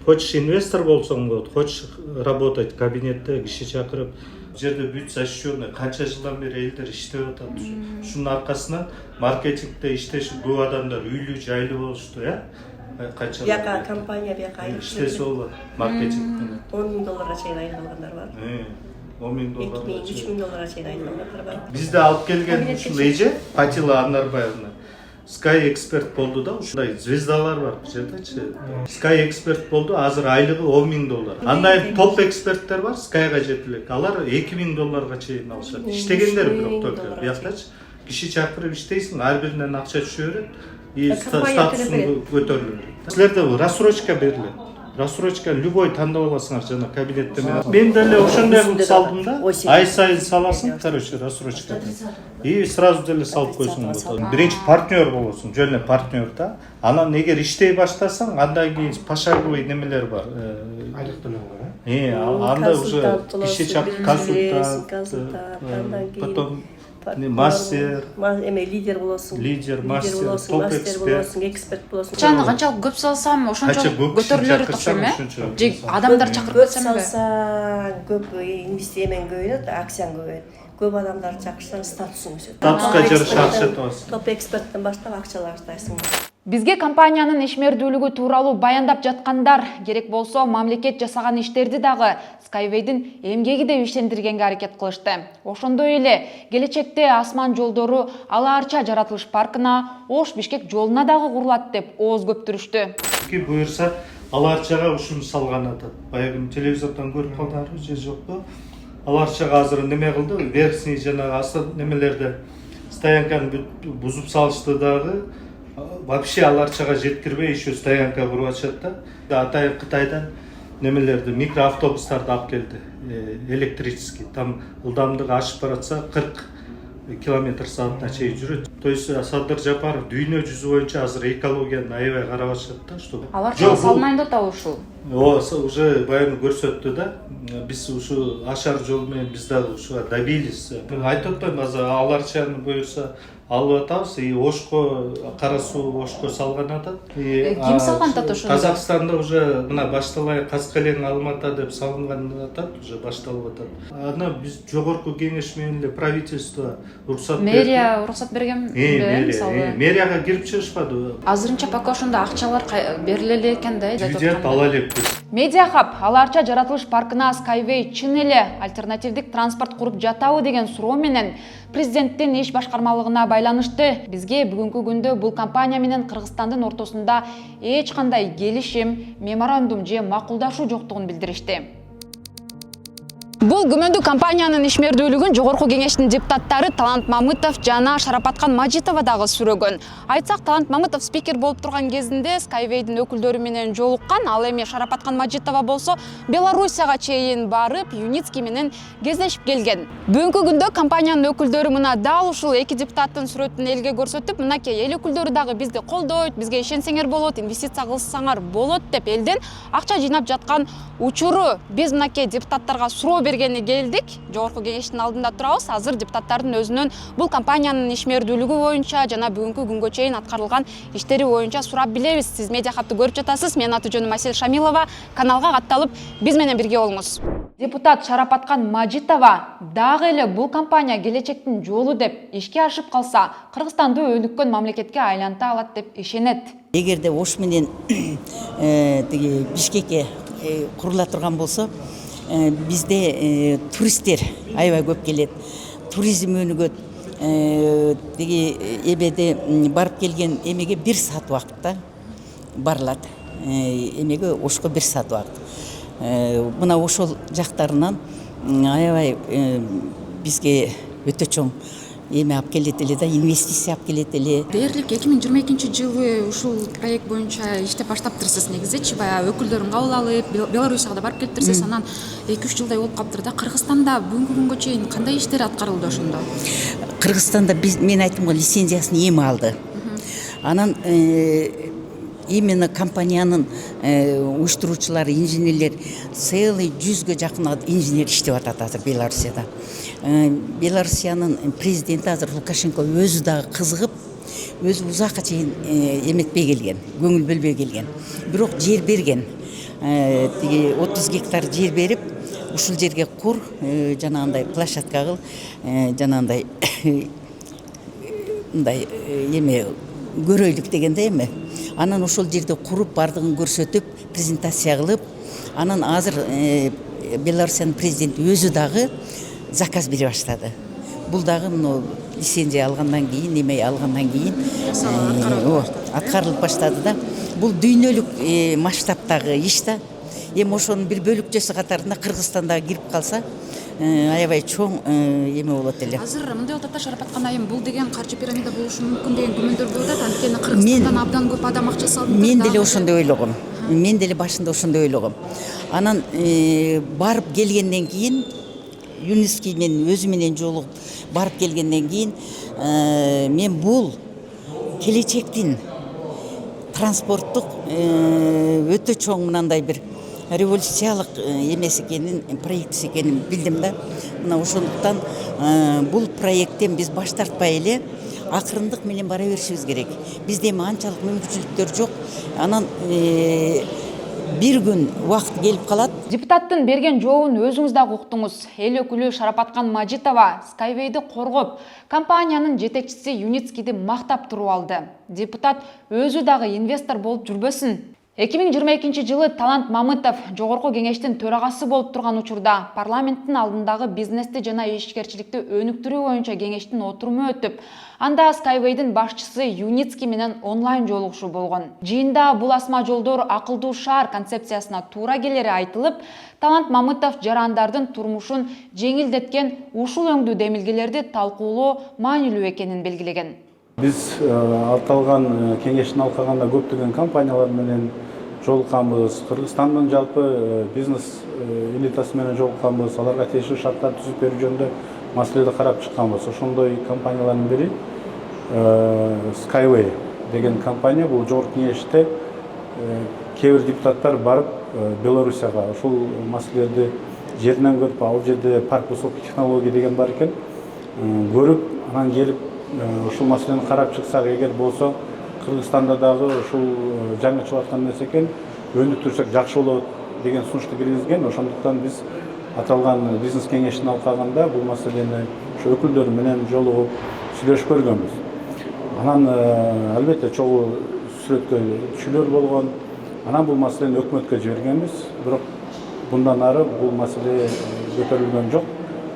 Хочешь инвестор болсоң болот, хочешь работать кабинетте киши чакырып, жерде бүт защищенный канча жылдан бери элдер иштеп атат. Ушунун аркасынан маркетингде иштеши көп адамдар үйлүү, жайлуу болушту, канча. Бияка компания бияка иштесе болот маркетингде. $10,000 чейин айлык алгандар бар. $10,000. $3,000 чейин айлык алгандар бар. Бизде алып келген ушул эже Фатила Анарбаевна Sky Expert болду да, ушундай звездалар бар бул жердечи. Sky Expert болду, азыр айлыгы $10,000. Андай топ эксперттер бар, Skyга жетип элек. Алар $2,000 чейин алышат. Иштегендер бирок только бияктачы. Киши чакырып иштейсиң, ар биринен акча түшө берет, и статусуң көтөрүлөт. Силерде рассрочка берилет. Рассрочка любой тандап аласыңар жана кабинетте менен. Мен деле ошондой кылып салдым да. Ай сайын саласың, короче, рассрочка. И сразу деле салып койсуң болот. Биринчи партнер болосуң, жөн эле партнер да. Анан эгер иштей баштасаң, андан кийин пошаговый немелер бар. Айлык төлөнгө, анда уже киши чакырып консультант, потом мастер, лидер болосуң. Лидер, мастер, топ эксперт болосуң. Акчаны канчалык көп салсам, ошончо көтөрүлөр окшойм, же адамдар чакырып кетсем Көп салсаң, көп инвестиция көбөйөт, акцияң көбөйөт. Көп адамдар чакырсаң статусуң өсөт. Статуска жараша акча табасың. Топ эксперттен баштап акчалар тайсың. Бизге компаниянын ишмердүүлүгү тууралуу баяндап жаткандар, керек болсо мамлекет жасаган иштерди дагы Skyway'дин эмгеги деп иштендиргенге аракет кылышты. Ошондой эле келечекте Асман жолдору Ала Арча жаратылыш паркына, Ош Бишкек жолуна дагы курулат деп ооз көптүрүштү. Буюрса Ала Арчага ушуну салган атат. Баягы телевизордон көрүп калдарбы же жокпу? Ала Арчага азыр неме кылды? Верхний жана асты немелерде стоянканы бузуп салышты дагы. Вообще Ала Арчага жеткирбей еще стоянка куруп атышат да. Атайын Кытайдан немелерди, микроавтобустарды алып келди. Электрический. Там ылдамдыгы ашып баратса 40 км/саатына чейин жүрөт. То есть Садыр Жапаров дүйнө жүзү боюнча азыр экологияны аябай карап атышат да, что. Ала Арчага салынайын деп атабы ушул? Уже баягы көрсөттү да. Биз ушу ашар жол менен биз дагы ушуга добились. Мен айтып атпайм, азыр Ала Арчаны буюрса алып атабыз, и Ошко, Кара Суу Ошко салган атат. Ким салган атат ошону? Казакстанда уже мына башталай Каскелен Алмата деп салынган атат, уже башталып атат. Аны биз жогорку кеңеш менен эле правительство уруксат берди. Мэрия уруксат бергенби, мисалы? Мэрияга кирип чыгышпады. Азырынча пока ошондо акчалар бериле элек экен да. Бюджет ала элек. Медиахаб Ала Арча жаратылыш паркына Skyway чын эле альтернативдик транспорт куруп жатабы деген суроо менен президенттин иш башкармалыгына байланышты. Бизге бүгүнкү күндө бул компания менен Кыргызстандын ортосунда эч кандай келишим, меморандум же макулдашуу жоктугун билдиришти. Бул күмөндүү компаниянын ишмердүүлүгүн жогорку кеңештин депутаттары Талант Мамытов жана Шарапаткан Мажитова дагы сүрөгөн. Айтсак, Талант Мамытов спикер болуп турган кезинде Skyway'дин өкүлдөрү менен жолуккан, ал эми Шарапаткан Мажитова болсо Белоруссияга чейин барып, Юницкий менен кездешип келген. Бүгүнкү күндө компаниянын өкүлдөрү мына дал ушул эки депутаттын сүрөтүн элге көрсөтүп, мынакей эл өкүлдөрү дагы бизди колдойт, бизге ишенсеңер болот, инвестиция кылсаңар болот деп элден акча жыйнап жаткан учуру биз мынакей депутаттарга суроо келгени келдик. Жогорку кеңештин алдында турабыз. Азыр депутаттардын өзүнөн бул компаниянын ишмердүүлүгү боюнча жана бүгүнкү күнгө чейин аткарылган иштери боюнча сурап билебиз. Сиз медиа хабты көрүп жатасыз. Менин аты жөнүм Асель Шамилова. Каналга катталып, биз менен бирге болуңуз. Депутат Шарапаткан Мажитова дагы эле бул компания келечектин жолу деп ишке ашып калса, Кыргызстанды өнүккөн мамлекетке айланта алат деп ишенет. Эгерде Ош менен Бишкекке курула турган болсо, бизде туристтер аябай көп келет. Туризм өнүгөт. Эбеде барып келген эмеге 1 саат убакытта барылат. Эмеге Ошко 1 саат убакыт. Мына ошол жактарынан аябай бизге өтө чоң эме алып келет эле да, инвестиция алып келет эле. Дээрлик 2022-жылы ушул проект боюнча иштеп баштаптырсыз негизичи, баягы өкүлдөрүн кабыл алып, Белоруссияга да барып келиптирсиз, анан 2-3 жылдай болуп калыптыр да. Кыргызстанда бүгүнкү күнгө чейин кандай иштер аткарылды ошондо? Кыргызстанда мен айттым го, лицензиясын эми алды. Анан именно компаниянын уюштуруучулары, инженерлер целый 100ге жакын инженер иштеп атат азыр Белоруссияда. Белоруссиянын президенти азыр Лукашенко өзү дагы кызыгып, өзү узакка чейин эметпей келген, көңүл бөлбөй келген. Бирок жер берген. 30 гектар жер берип, ушул жерге кур, жанагындай площадка кыл, жанагындай мындай эме көрөйлүк дегенде эме. Анан ошол жерде куруп, бардыгын көрсөтүп, презентация кылып, анан азыр Белоруссиянын президенти өзү дагы заказ бере баштады. Бул дагы лицензия алгандан кийин, эме алгандан кийин аткарылып баштады да. Бул дүйнөлүк масштабтагы иш да. Эми ошонун бир бөлүкчөсү катарында Кыргызстанда кирип калса, аябай чоң эме болот эле. Азыр мындай болот да, Шарапаткан айым, бул деген каржы пирамида болушу мүмкүн деген күмөндөр болот. Анткени Кыргызстандан абдан көп адам акча салды. Мен деле ошондой ойлогом. Мен деле башында ошондой ойлогом. Анан барып келгенден кийин, ЮНЕСКО мен өзү менен жолугуп барып келгенден кийин, мен бул келечектин транспорттук өтө чоң мынандай бир революциялык эмеси экенин, проектиси экенин билдим да. Мына ошондуктан бул проекттен биз баш тартпай эле акырындык менен бара беришибиз керек. Бизде эми анчалык мүмкүнчүлүктөр жок. Анан бир күн убакыт келип калат. Депутаттын берген жообун өзүңүз дагы уктуңуз. Эл өкүлү Шарапаткан Мажитова Skyway'ди коргоп, компаниянын жетекчиси Юницкийди мактап туруп алды. Депутат өзү дагы инвестор болуп жүрбөсүн. 2022-жылы Талант Мамытов жогорку кеңештин төрагасы болуп турган учурда парламенттин алдындагы бизнести жана ишкерчиликти өнүктүрүү боюнча кеңештин отуруму өтүп, анда Skyway'дин башчысы Юницкий менен онлайн жолугушуу болгон. Жыйында бул асма жолдор акылдуу шаар концепциясына туура келери айтылып, Талант Мамытов жарандардын турмушун жеңилдеткен ушул өңдүү демилгелерди талкуулоо маанилүү экенин белгилеген. Biz аталган кеңештин алкагында көптөгөн компаниялар менен жолукканбыз. Кыргызстандын жалпы бизнес элитасы менен жолукканбыз. Аларга тиешелүү шарттар түзүп берүү жөнүндө маселеди карап чыкканбыз. Ошондой компаниялардын бири Skyway деген компания. Бул жогорку кеңеште кээ бир депутаттар барып Белоруссияга ушул маселелерди жеринен көрүп, ал жерде парк высоких технологий деген бар экен. Көрүп, анан келип ушул маселени карап чыксак, эгер болсо Кыргызстанда дагы ушул жаңы чыгып аткан нерсе экен, өнүктүрсөк жакшы болот деген сунушту киргизген. Ошондуктан биз аталган бизнес кеңештин алкагында бул маселени ушу өкүлдөр менен жолугуп сүйлөшүп көргөнбүз. Анан албетте чогуу сүрөткөчүлөр болгон. Анан бул маселени өкмөткө жибергенбиз. Бирок bundan ары бул маселе көтөрүлгөн жок.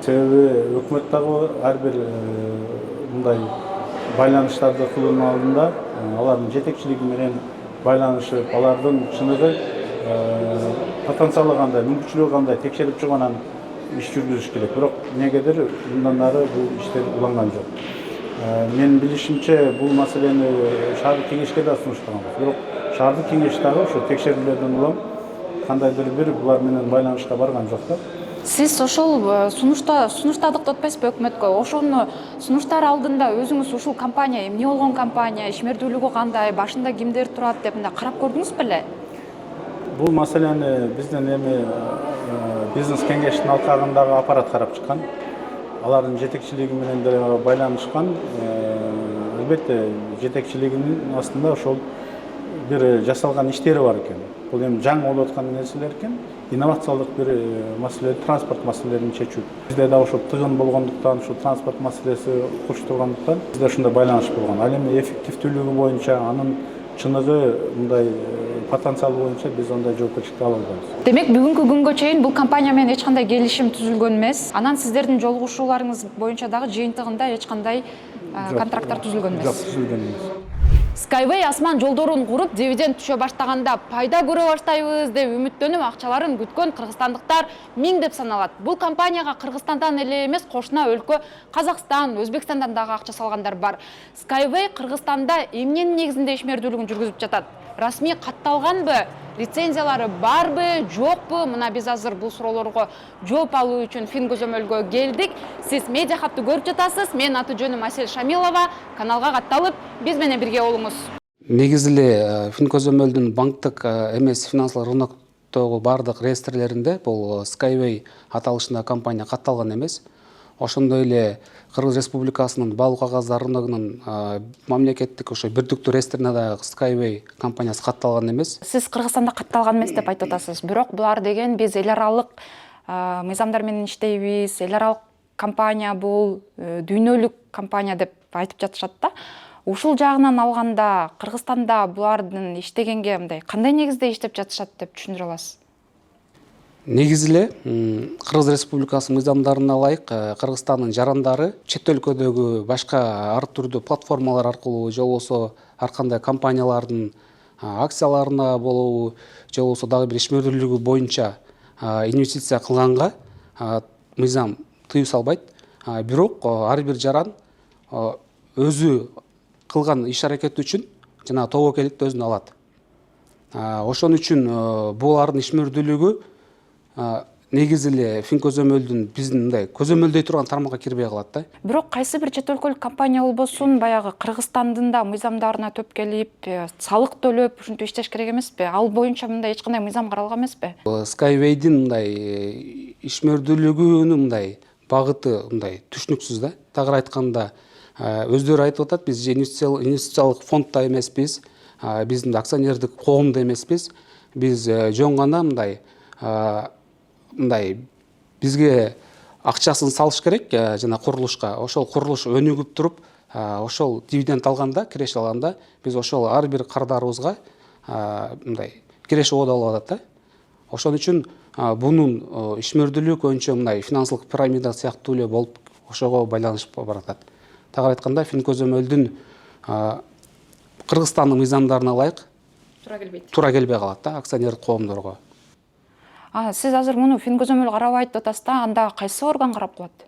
Себеби өкмөт дагы ар бир мындай байланыштарды кылуунун алдында алардын жетекчилиги менен байланышып, алардын чыныгы потенциалы кандай, мүмкүнчүлүгү кандай текшерип чыгып анан иш жүргүзүш керек. Бирок эмнегедир bundan ары бул иштер уланган жок. Менин билишимче бул маселени шаардык кеңешке да сунуштаганбыз. Бирок шаардык кеңеш дагы ошо текшерүүлөрдөн улам кандайдыр бир булар менен байланышка барган жок да. Сиз ошол сунуштадык деп атпайсызбы өкмөткө? Ошону сунуштар алдында өзүңүз ушул компания эмне болгон компания, ишмердүүлүгү кандай, башында кимдер турат деп мындай карап көрдүңүз беле? Бул маселени бизден эми бизнес кеңештин алкагындагы аппарат карап чыккан. Алардын жетекчилиги менен деле байланышкан. Албетте жетекчилигинин астында ошол бир жасалган иштери бар экен. Бул эми жаңы болуп аткан нерселер экен. Инновациялык бир маселе, транспорт маселелерин чечүү. Бизде да ошо тыгын болгондуктан, ошо транспорт маселеси курчтургандыктан бизде ушундай байланыш болгон. Ал эми эффективдүүлүгү боюнча, анын чыныгы мындай потенциалы боюнча биз андай жоопкерчиликти ала албайбыз. Демек бүгүнкү күнгө чейин бул компания менен эч кандай келишим түзүлгөн эмес. Анан сиздердин жолугушууларыңыз боюнча дагы жыйынтыгында эч кандай контракттар түзүлгөн эмес. Жок, түзүлгөн эмес. Skyway асман жолдорун куруп, дивиденд түшө баштаганда пайда көрө баштайбыз деп үмүттөнүп акчаларын күткөн кыргызстандыктар миң деп саналат. Бул компанияга Кыргызстандан эле эмес, кошуна өлкө Казакстан, Өзбекстандан дагы акча салгандар бар. Skyway Кыргызстанда эмненин негизинде ишмердүүлүгүн жүргүзүп жатат? Расмий катталганбы? Лицензиялары барбы, жокпу? Мына биз азыр бул суроолорго жооп алуу үчүн Фин көзөмөлгө келдик. Сиз медиа хатты көрүп жатасыз. Мен аты жөнүм Асель Шамилова. Каналга катталып, биз менен бирге болуңуз. Негизи эле Фин көзөмөлдүн банктык эмес финансылык рыноктогу бардык реестрлеринде бул Skyway аталышындагы компания катталган эмес. Ошондой эле Кыргыз Республикасынын баалуу кагаздар рыногунун мамлекеттик ошо бирдиктүү реестрине да Skyway компаниясы катталган эмес. Сиз Кыргызстанда катталган эмес деп айтып атасыз. Бирок булар деген биз эл аралык мыйзамдар менен иштейбиз, эл аралык компания бул, дүйнөлүк компания деп айтып жатышат да. Ушул жагынан алганда Кыргызстанда булардын иштегенге мындай кандай негизде иштеп жатышат деп түшүндүрө аласыз? Негизи эле Кыргыз Республикасынын мыйзамдарына ылайык Кыргызстандын жарандары чет өлкөдөгү башка ар түрдүү платформалар аркылуу же болбосо ар кандай компаниялардын акцияларына болобу же болбосо дагы бир ишмердүүлүгү боюнча инвестиция кылганга мыйзам тыюу салбайт. Бирок ар бир жаран өзү кылган иш аракети үчүн жана тобокелдикти өзүнө алат. Ошон үчүн булардын ишмердүүлүгү негизи эле Фин көзөмөлдүн биздин мындай көзөмөлдөй турган тармакка кирбей калат да. Бирок кайсы бир чет өлкөлүк компания болбосун, баягы Кыргызстандын да мыйзамдарына төп келип, салык төлөп, ушинтип иштеш керек эмеспи? Ал боюнча мындай эч кандай мыйзам каралган эмеспи? Skyway'дин мындай ишмердүүлүгүнүн мындай багыты мындай түшүнүксүз да. Тагыраак айтканда, өздөрү айтып атат, биз инвестициялык фонддо эмеспиз, биздин акционердик коомдо эмеспиз. Биз жөн гана мындай бизге акчасын салыш керек жана курулушка. Ошол курулуш өнүгүп туруп, ошол дивиденд алганда, киреше алганда биз ошол ар бир кардарыбызга мындай киреше оодо алып атат да. Ошон үчүн бунун ишмердүүлүгү көбүнчө мындай финансылык пирамида сыяктуу эле болуп ошого байланышып баратат. Тагыраак айтканда, Фин көзөмөлдүн Кыргызстандын мыйзамдарына ылайык туура келбей калат да акционердик коомдорго. Сиз азыр муну Фин көзөмөл карабайт деп атасыз да, анда кайсы орган карап калат?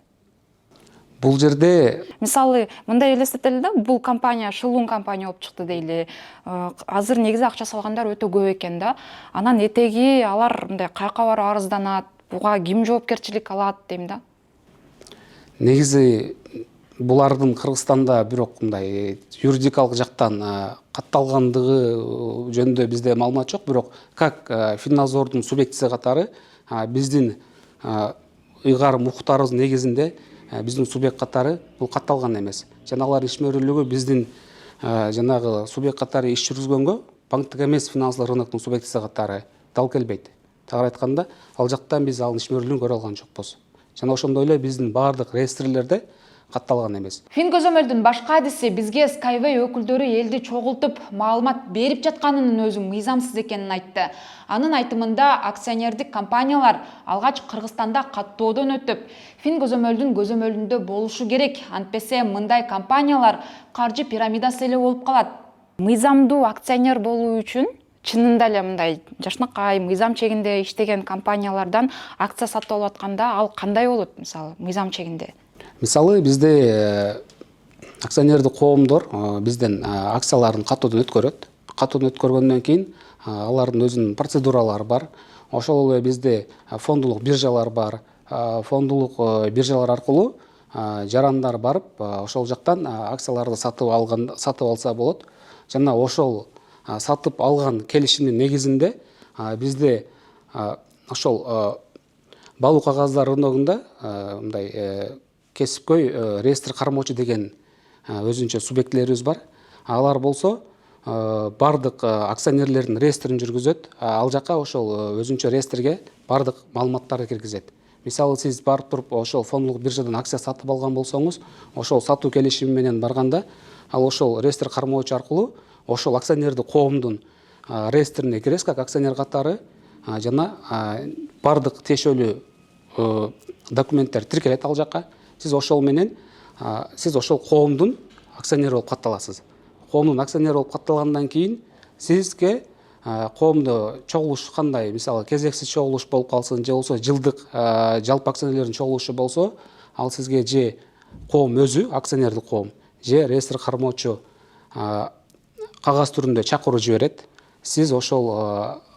Бул жерде мисалы мындай элестетели да, бул компания шылуун компания болуп чыкты дейли. Азыр негизи акча салгандар өтө көп экен да. Анан этеги алар мындай каяка барып арызданат, буга ким жоопкерчилик алат дейм да. Негизи булардын Кыргызстанда бирок мындай юридикалык жактан катталгандыгы жөнүндө бизде маалымат жок, бирок как Финнадзордун субъектиси катары биздин ыйгарым укуктарыбыз негизинде биздин субъект катары бул катталган эмес. Жана алардын ишмердүүлүгү биздин жанагы субъект катары иш жүргүзгөнгө банктык эмес финансылык рыноктун субъектиси катары дал келбейт. Тагыраак айтканда, ал жактан биз ал ишмердүүлүгүн көрө алган жокпуз. Жана ошондой эле биздин бардык реестрлерде катталган эмес. Фин көзөмөлдүн башка адиси бизге Skyway өкүлдөрү элди чогултуп маалымат берип жатканынын өзү мыйзамсыз экенин айтты. Анын айтымында акционердик компаниялар алгач Кыргызстанда каттоодон өтүп, Фин көзөмөлдүндө болушу керек. Антпесе мындай компаниялар каржы пирамидасы эле болуп калат. Мыйзамдуу акционер болуу үчүн чынында эле мындай жашнакай мыйзам чегинде иштеген компаниялардан акция сатып алып атканда ал кандай болот, мисалы, мыйзам чегинде? Мисалы бизде акционердик коомдор бизден акцияларын каттоодон өткөрөт. Каттоодон өткөргөндөн кийин алардын өзүнүн процедуралары бар. Ошол эле бизде фондулук биржалар бар. Фондулук биржалар аркылуу жарандар барып, ошол жактан акцияларды сатып алса болот. Жана ошол сатып алган келишимдин негизинде бизде ошол Балуу кагаздар рыногунда мындай кесипкөй реестр кармоочу деген өзүнчө субъектилерибиз бар. Алар болсо бардык акционерлердин реестрин жүргүзөт. Ал жака ошол өзүнчө реестрге бардык маалыматтарды киргизет. Мисалы сиз барып туруп ошол фондулук биржадан акция сатып алган болсоңуз, ошол сатуу келишими менен барганда, ал ошол реестр кармоочу аркылуу ошол акционердик коомдун реестрине киресиз как акционер катары жана бардык тиешелүү документтер тиркелет ал жака. Сиз ошол менен сиз ошол коомдун акционери болуп катталасыз. Коомдун акционери болуп катталгандан кийин сизге коомдо чогулуш кандай, мисалы кезексиз чогулуш болуп калсын, же болбосо жылдык жалпы акционерлердин чогулушу болсо, ал сизге же коом өзү, акционердик коом, же реестр кармоочу кагаз түрүндө чакыруу жиберет. Сиз ошол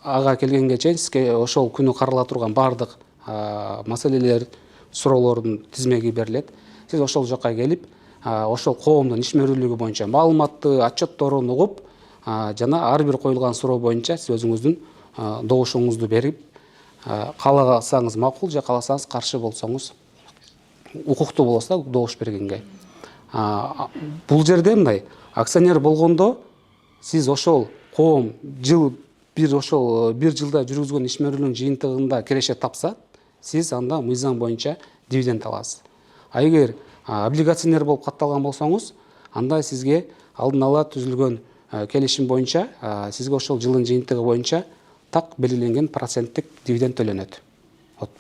ага келгенге чейин сизге ошол күнү карала турган бардык маселелер, суроолордун тизмеги берилет. Сиз ошол жака келип, ошол коомдун ишмерүүлүгү боюнча маалыматты, отчетторун угуп, жана ар бир коюлган суроо боюнча сиз өзүңүздүн добушуңузду берип, кааласаңыз макул, же кааласаңыз каршы болсоңуз укуктуу болосуз да добуш бергенге. Бул жерде мындай акционер болгондо сиз ошол коом бир жылда жүргүзгөн ишмерүүлүгүнүн жыйынтыгында киреше тапса, сиз анда мыйзам боюнча дивиденд аласыз. А эгер облигационер болуп катталган болсоңуз, анда сизге алдын ала түзүлгөн келишим боюнча сизге ошол жылдын жыйынтыгы боюнча так белгиленген проценттик дивиденд төлөнөт.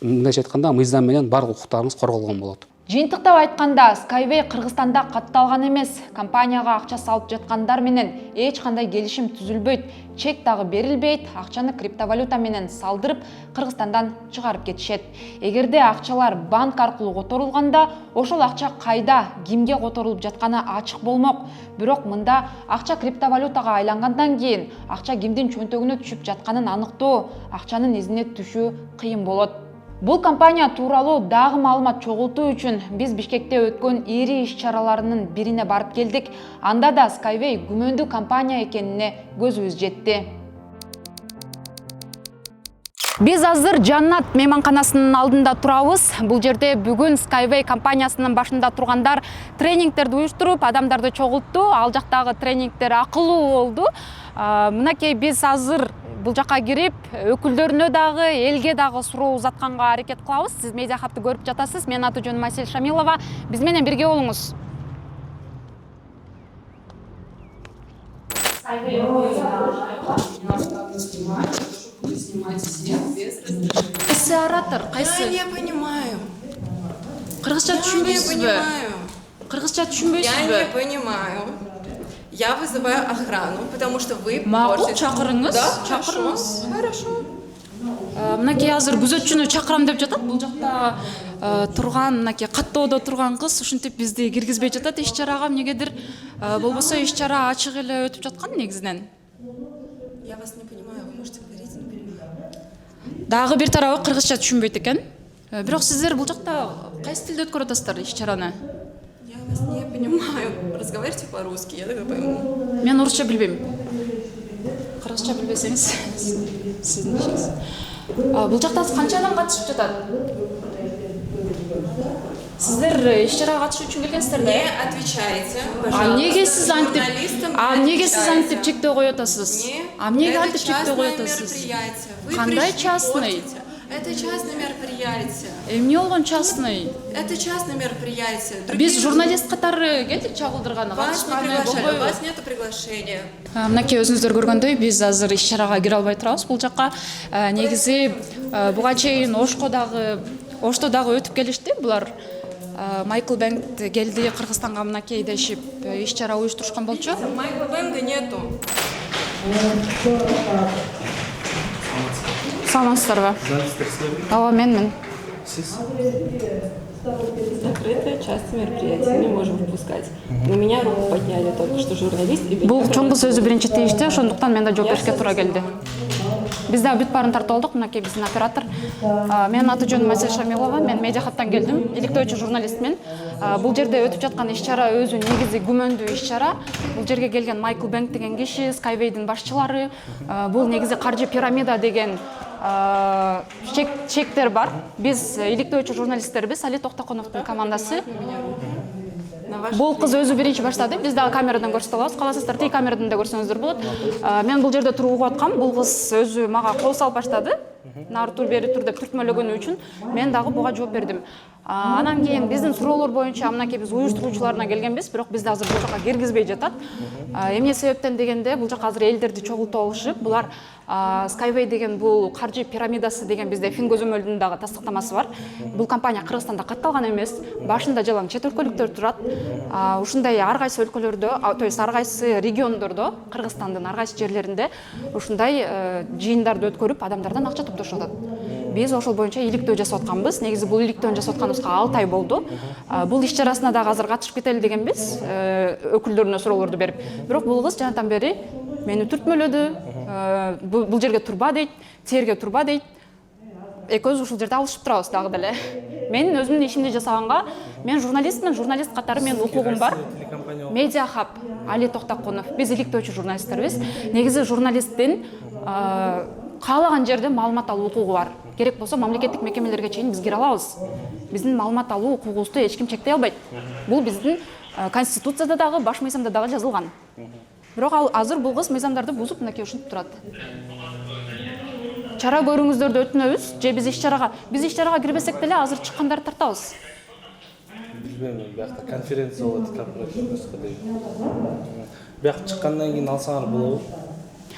Мындайча айтканда мыйзам менен бардык укуктарыңыз корголгон болот. Жыйынтыктап айтканда, Skyway Кыргызстанда катталган эмес. Компанияга акча салып жаткандар менен эч кандай келишим түзүлбөйт, чек дагы берилбейт, акчаны криптовалюта менен салдырып, Кыргызстандан чыгарып кетишет. Эгерде акчалар банк аркылуу которулганда, ошол акча кайда, кимге которулуп жатканы ачык болмок. Бирок мында акча криптовалютага айлангандан кийин, акча кимдин чөнтөгүнө түшүп жатканын аныктоо, акчанын изине түшүү кыйын болот. Бул компания тууралуу дагы маалымат чогултуу үчүн биз Бишкекте өткөн ири иш-чараларынын бирине барып келдик. Анда да Skyway күмөндүү компания экенине көзүбүз жетти. Биз азыр Жаннат мейманканасынын алдында турабыз. Бул жерде бүгүн Skyway компаниясынын башында тургандар тренингтерди уюштуруп, адамдарды чогултту. Ал жактагы тренингтер акылуу болду. Мынакей биз азыр бул жака кирип, өкүлдөрүнө дагы, элге дагы суроо узатканга аракет кылабыз. Сиз медиа хабты көрүп жатасыз. Менин аты жөнүм Асель Шамилова. Биз менен бирге болуңуз. Кайсы оратор? Кайсы? Я не понимаю. Кыргызча түшүнбөйсүзбү? Кыргызча түшүнбөйсүзбү? Я не понимаю. Я вызываю охрану, потому что вы Макул, портите. чакырыңыз. Да, Чакырыңыз. Хорошо. Мынакей азыр күзөтчүнү чакырам деп жатат. Бул жакта турган, мынакей каттоодо турган кыз ушинтип бизди киргизбей жатат иш-чарага. Эмнегедир болбосо иш-чара ачык эле өтүп жаткан негизинен. Я вас не понимаю, вы можете говорить, не понимаю. Дагы бир тарабы кыргызча түшүнбөйт экен. Бирок сиздер бул жакта кайсы тилде өткөрүп атасыздар иш-чараны? Я вас не понимаю. Разговаривайте по-русски, я тогда пойму. Мен орусча билбейм. Кыргызча билбесеңиз сиздин ишиңиз. Бул жакта канча адам катышып жатат? Сиздер иш-чарага катышуу үчүн келгенсиздер да? Не отвечайте, пожалуйста. Неге сиз антип? Неге сиз антип чектөө коюп атасыз? Эмнеге антип чектөө коюп атасыз? Кандай частный? Это частное мероприятие. Эмне болгон частный? Это частное мероприятие. Биз журналист катары келдик чагылдырганы. Вас не приглашали, у вас нет приглашения. Мынакей өзүңүздөр көргөндөй биз азыр иш-чарага кире албай турабыз. Бул жакка негизи буга чейин Ошто дагы өтүп келишти. Булар Майкл Бэнк келди Кыргызстанга мынакей дешип иш-чара уюштурушкан болчу. Майкла Бэнга нету. Саламатсыздарбы? Ооба, менмин. Сиз? Закрытая часть мероприятия, не можем впускать. На меня руку подняли только что журналист. Бул чоң кыз өзү биринчи тийишти, ошондуктан мен да жооп беришке туура келди. Биз да бүт баарын тартып алдык, мынакей биздин оператор. Менин аты жөнүм Асель Шамилова, мен медиа хаттан келдим, иликтөөчү журналистмин. Бул жерде өтүп жаткан иш-чара өзү негизи күмөндүү иш-чара. Бул жерге келген Майкл Бэнк деген киши, Skyway'дин башчылары, бул негизи каржы пирамида деген чектер бар. Биз иликтөөчү журналисттербиз, Али Токтоконовдун командасы. Бул кыз өзү биринчи баштады. Биз дагы камерадан көрсөтө алабыз. Каласыздар, тей камерадан да көрсөңүздөр болот. Мен бул жерде туруп угуп аткам. Бул кыз өзү мага кол салып баштады. Нары тур, бери тур деп түртмөлөгөнү үчүн мен дагы буга жооп бердим. Анан кийин биздин суроолор боюнча мынакей биз уюштуруучуларына келгенбиз, бирок бизди азыр бул жака киргизбей жатат. Эмне себептен дегенде, бул жака азыр элдерди чогултуп алышып, булар Skyway деген бул каржы пирамидасы деген бизде Фин көзөмөлдүн дагы тастыктамасы бар. Бул компания Кыргызстанда катталган эмес. Башында жалаң чет өлкөлүктөр турат. Ушундай ар кайсы өлкөлөрдө, то есть ар кайсы региондордо, Кыргызстандын ар кайсы жерлеринде ушундай жыйындарды өткөрүп, адамдардан акча топтошуп атат. Биз ошол боюнча иликтөө жасап атканбыз. Негизи бул иликтөөнү жасап атканыбызга 6 ай болду. Бул иш чарасына дагы азыр катышып кетели дегенбиз, өкүлдөрүнө суроолорду берип. Бирок бул кыз жанатан бери мени түртмөлөдү. Бул жерге турба дейт, терге турба дейт. Экөөбүз ушул жерде алышып турабыз дагы деле. Мен өзүмдүн ишимди жасаганга, мен журналистмин, журналист катары менин укугум бар. Медиа хаб, Али Токтоконов. Биз иликтөөчү журналисттербиз. Негизи журналисттин каалаган жерде маалымат алуу укугу бар. Керек болсо мамлекеттик мекемелерге чейин биз кире алабыз. Биздин маалымат алуу укугубузду эч ким чектей албайт. Бул биздин конституцияда дагы, баш мыйзамда дагы жазылган. Бирок азыр бул кыз мыйзамдарды бузуп мынакей ушинтип турат. Чара көрүүңүздөрдү өтүнөбүз. Же биз иш чарага кирбесек деле азыр чыккандарды тартабыз. Билбейм, биякта конференция болот, бияк чыккандан кийин алсаңар болобу?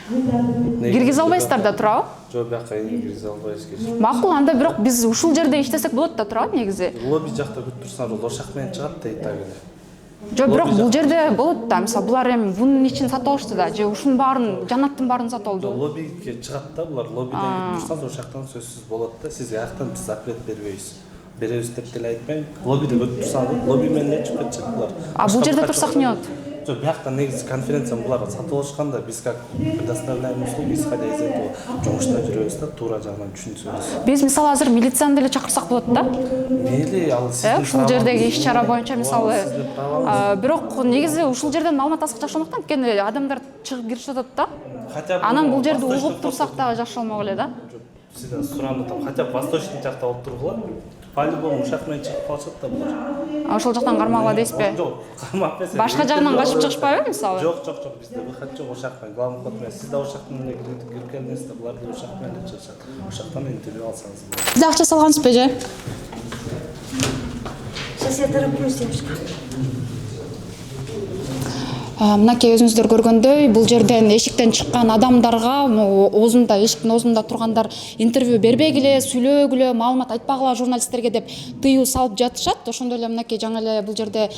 Киргизе албайсыздар да, туурабы? Жок, бияка киргизе албайбыз. Макул, анда бирок биз ушул жерде иштесек болот да, туурабы негизи? Лобби жакта күтүп турсаңар, ол ошак менен чыгат дейт дагы. Жок, бирок бул жерде болот да. Мисалы, булар эми бунун ичин сатып алышты да, же ушунун баарын, жанаттын баарын сатып алды. Лоббиге чыгат да, булар лоббиден күтүп турсаңыз, ошактан сөзсүз болот да. Сиз аяктан биз запрет бербейбиз. Беребиз деп деле айтпайм. Лоббиде күтүп турсаңыз, лобби менен эле чыгып кетчү булар. Бул жерде турсак эмне болот? Жок, бияктан негизи конференция булар сатып алышканда, биз как предоставляем услуги, исходя из этого, жумушта жүрөбүз да, туура жагынан түшүнсөбүз. Биз мисалы азыр милицияны деле чакырсак болот да? Мейли, ал сиздин ушул жердеги иш чара боюнча мисалы, бирок негизи ушул жерден маалымат алсак жакшы болмок да, анткени адамдар чыгып киришип атат да. Анан бул жерди угуп турсак дагы жакшы болмок эле да. Сизден сурандым, хотя бы восточный жакта болуп тургула. По-любому ушак менен чыгып калышат да булар. Ошол жактан кармагыла дейсизби? Жок, кармап эмес. Башка жагынан качып чыгышпайбы мисалы? Жок, бизде выход жок, ошак менен главный ход менен. Сиз да ошак менен кирип келдиңиз да, булар да ошак менен чыгышат. Ошактан интервью алсаңыз болот. Сиз акча салгансызбы же? Сейчас я тороплюсь, девушка. Мынакей өзүңүздөр көргөндөй, бул жерден эшиктен чыккан адамдарга оозунда, эшиктин оозунда тургандар интервью бербегиле, сүйлөгүлө, маалымат айтпагыла журналисттерге деп тыюу салып жатышат. Ошондой эле мынакей жаңы эле бул жерде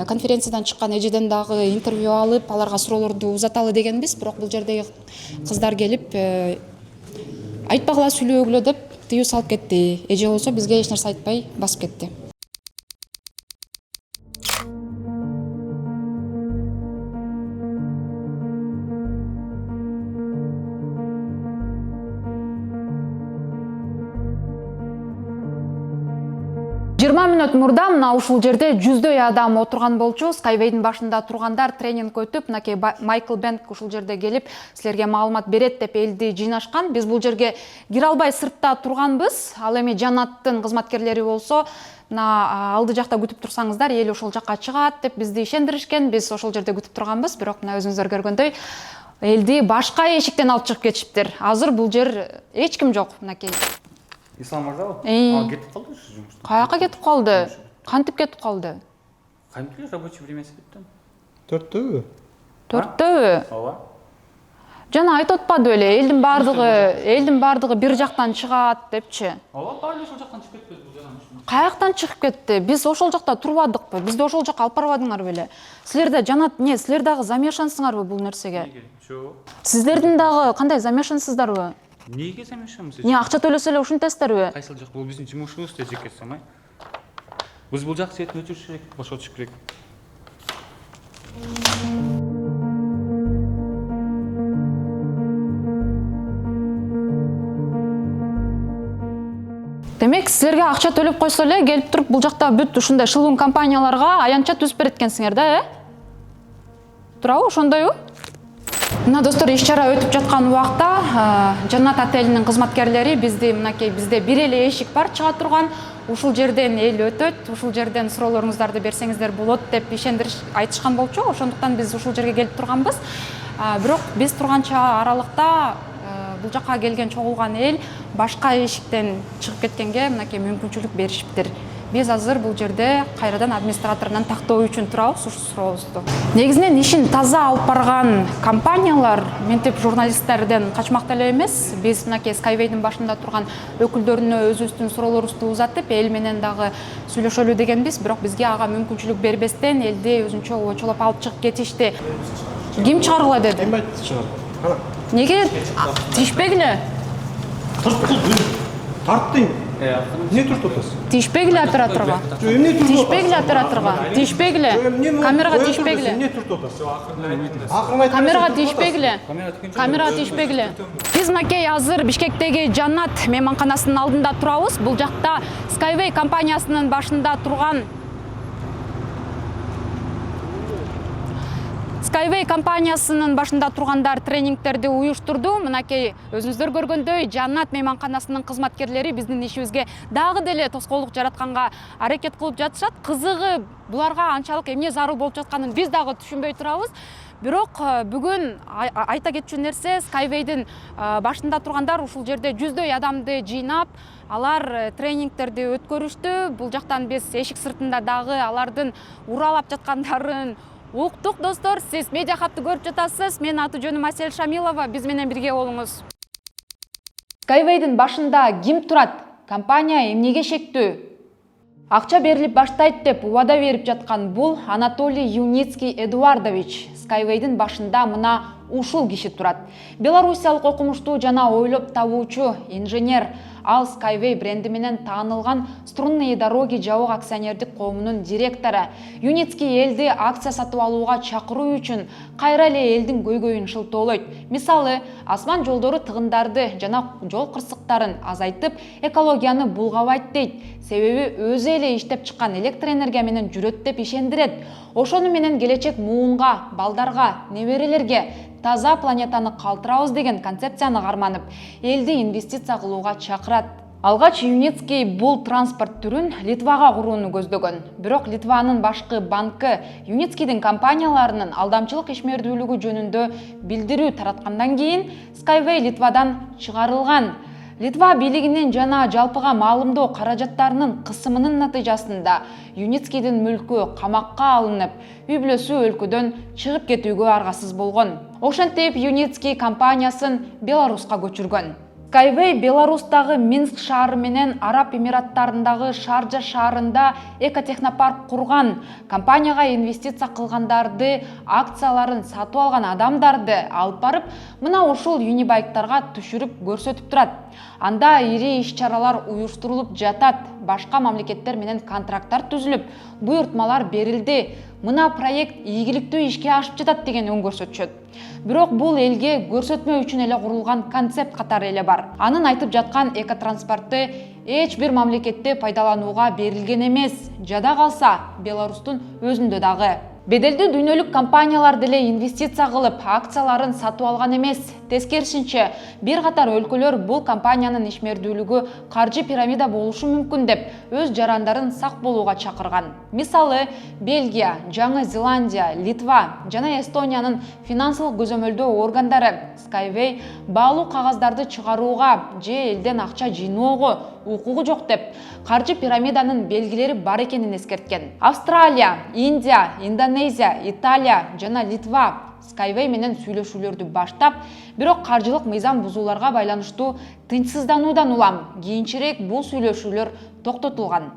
конференциядан чыккан эжеден дагы интервью алып, аларга суроолорду узаталы дегенбиз, бирок бул жердеги кыздар келип айтпагыла, сүйлөгүлө деп тыюу салып кетти. Эже болсо бизге эч нерсе айтпай басып кетти. Мүнөт мурда мына ушул жерде жүздөй адам отурган болчу. Skyway'дин башында тургандар тренинг өтүп, мынакей Майкл Бенк ушул жерде келип, силерге маалымат берет деп элди жыйнашкан. Биз бул жерге кире албай сыртта турганбыз. Ал эми жанаттын кызматкерлери болсо, мына алды жакта күтүп турсаңыздар, эл ошол жакка чыгат деп бизди ишендиришкен. Биз ошол жерде күтүп турганбыз, бирок мына өзүңүздөр көргөндөй элди башка эшиктен алып чыгып кетишиптир. Азыр бул жер эч ким жок, мынакей. Ислам мырзабы? Кетип калды ушу жумуштан. Каяка кетип калды? Кантип кетип калды? Кантип рабочий времясы бүттү? 4-төбү? 4-төбү? Ооба. Жана айтып атпады беле, элдин бардыгы бир жактан чыгат депчи. Ооба, баары ошол жактан чыгып кетпеди бул жактан. Каяктан чыгып кетти? Биз ошол жакта турбадыкпы? Бизди ошол жакка алып барбадыңар беле? Силерде жанат эмне? Силер дагы замешансыңарбы бул нерсеге? Жок. Сиздердин дагы кандай замешансыздарбы? Неге замешанбыз? Не акча төлөсө эле ушинтесиздерби? Кайсыл жак? Бул биздин жумушубуз да жеке самай. Биз бул жак сетин өчүрүш керек, бошотуш керек. Демек, силерге акча төлөп койсо эле келип туруп бул жакта бүт ушундай шылуун компанияларга аянтча түзүп берет экенсиңер да, Турабы, ошондойбу? Мына достор, иш-чара өтүп жаткан убакта Жаннат отелинин кызматкерлери бизде бир эле эшик бар чыга турган. Ушул жерден эл өтөт, ушул жерден суроолоруңуздарды берсеңиздер болот деп ишендириш айтышкан болчу. Ошондуктан биз ушул жерге келип турганбыз. Бирок биз турганча аралыкта бул жака келген чогулган эл башка эшиктен чыгып кеткенге мынакей мүмкүнчүлүк беришиптир. Биз азыр бул жерде кайрадан администраторунан тактоо үчүн турабыз ушул сурообузду. Негизинен ишин таза алып барган компаниялар ментип журналисттерден качмак деле эмес. Биз мынакей Skyway'дин башында турган өкүлдөрүнө өзүбүздүн суроолорубузду узатып, эл менен дагы сүйлөшөлү дегенбиз, бирок бизге ага мүмкүнчүлүк бербестен элди өзүнчө очолоп алып чыгып кетишти. Ким чыгаргыла деди? Ким айтты чыгар? Неге тишпегиле? Тарттың. Не турт отасың? Тишпегиле операторга. Тишпегиле операторга. Тишпегиле. Камерага тишпегиле. Не турт отасың? Камерага тишпегиле. Камерага тишпегиле. Биз мынакей азыр Бишкектеги Жаннат мейманканасынын алдында турабыз. Бул жакта Skyway компаниясынын башында турган Skyway компаниясынын башында тургандар тренингтерди уюштурду. Мынакей өзүңүздөр көргөндөй Жаннат мейманканасынын кызматкерлери биздин ишибизге дагы деле тоскоолдук жаратканга аракет кылып жатышат. Кызыгы буларга анчалык эмне зарыл болуп жатканын биз дагы түшүнбөй турабыз. Бирок бүгүн айта кетчү нерсе, Skyway'дин башында тургандар ушул жерде жүздөй адамды жыйнап, алар тренингтерди өткөрүштү. Бул жактан биз эшик сыртында дагы алардын уралап жаткандарын уктук. Достор, сиз Медиа Хабты көрүп жатасыз. Менин аты жөнүм Асель Шамилова. Биз менен бирге болуңуз. Skyway'дин башында ким турат? Компания эмнеге шектүү? Акча берилип баштайт деп убада берип жаткан бул Анатолий Юницкий Эдуардович. Skyway'дин башында мына ушул киши турат. Белоруссиялык окумуштуу жана ойлоп табуучу инженер. Ал Skyway бренди менен таанылган Струнные дороги жабык акционердик коомунун директору. Юницкий элди акция сатып алууга чакыруу үчүн кайра эле элдин көйгөйүн шылтоолойт. Мисалы, асман жолдору тыгындарды жана жол кырсыктарын азайтып, экологияны булгабайт дейт. Себеби өзү эле иштеп чыккан электр энергия менен жүрөт деп ишендирет. Ошону менен келечек муунга, балдарга, неберелерге таза планетаны калтырабыз деген концепцияны карманып, элди инвестиция кылууга чакырат. Алгач Юницкий бул транспорт түрүн Литвага курууну көздөгөн. Бирок Литванын башкы банкы Юницкийдин компанияларынын алдамчылык ишмердүүлүгү жөнүндө билдирүү тараткандан кийин Skyway Литвадан чыгарылган. Литва бийлигинин жана жалпыга маалымдоо каражаттарынын кысымынын натыйжасында Юницкийдин мүлкү камакка алынып, үй бүлөсү өлкөдөн чыгып кетүүгө аргасыз болгон. Ошентип Юницкий компаниясын Беларуска көчүргөн. Skyway Беларустагы Минск шаары менен Араб Эмираттарындагы Шаржа шаарында экотехнопарк курган. Компанияга инвестиция кылгандарды, акцияларын сатып алган адамдарды алып барып, мына ушул юнибайктарга түшүрүп көрсөтүп турат. Анда ири иш-чаралар уюштурулуп жатат, башка мамлекеттер менен контракттар түзүлүп, буйртмалар берилди. Мына проект ийгиликтүү ишке ашып жатат деген өң көрсөтүшөт. Бирок бул элге көрсөтмө үчүн эле курулган концепт катары эле бар. Анын айтып жаткан экотранспортты эч бир мамлекетте пайдаланууга берилген эмес. Жада калса, Беларустун өзүндө дагы. Беделдүү дүйнөлүк компаниялар деле инвестиция кылып, акцияларын сатып алган эмес. Тескерисинче, бир катар өлкөлөр бул компаниянын ишмердүүлүгү каржы пирамида болушу мүмкүн деп өз жарандарын сак болууга чакырган. Мисалы, Бельгия, Жаңы Зеландия, Литва жана Эстониянын финансылык көзөмөлдөө органдары Skyway баалуу кагаздарды чыгарууга же элден акча жыйноого укугу жок деп каржы пирамиданын белгилери бар экенин эскерткен. Австралия, Индия, Индонезия, Италия жана Литва Skyway менен сүйлөшүүлөрдү баштап, бирок каржылык мыйзам бузууларга байланыштуу тынчсыздануудан улам кийинчерээк бул сүйлөшүүлөр токтотулган.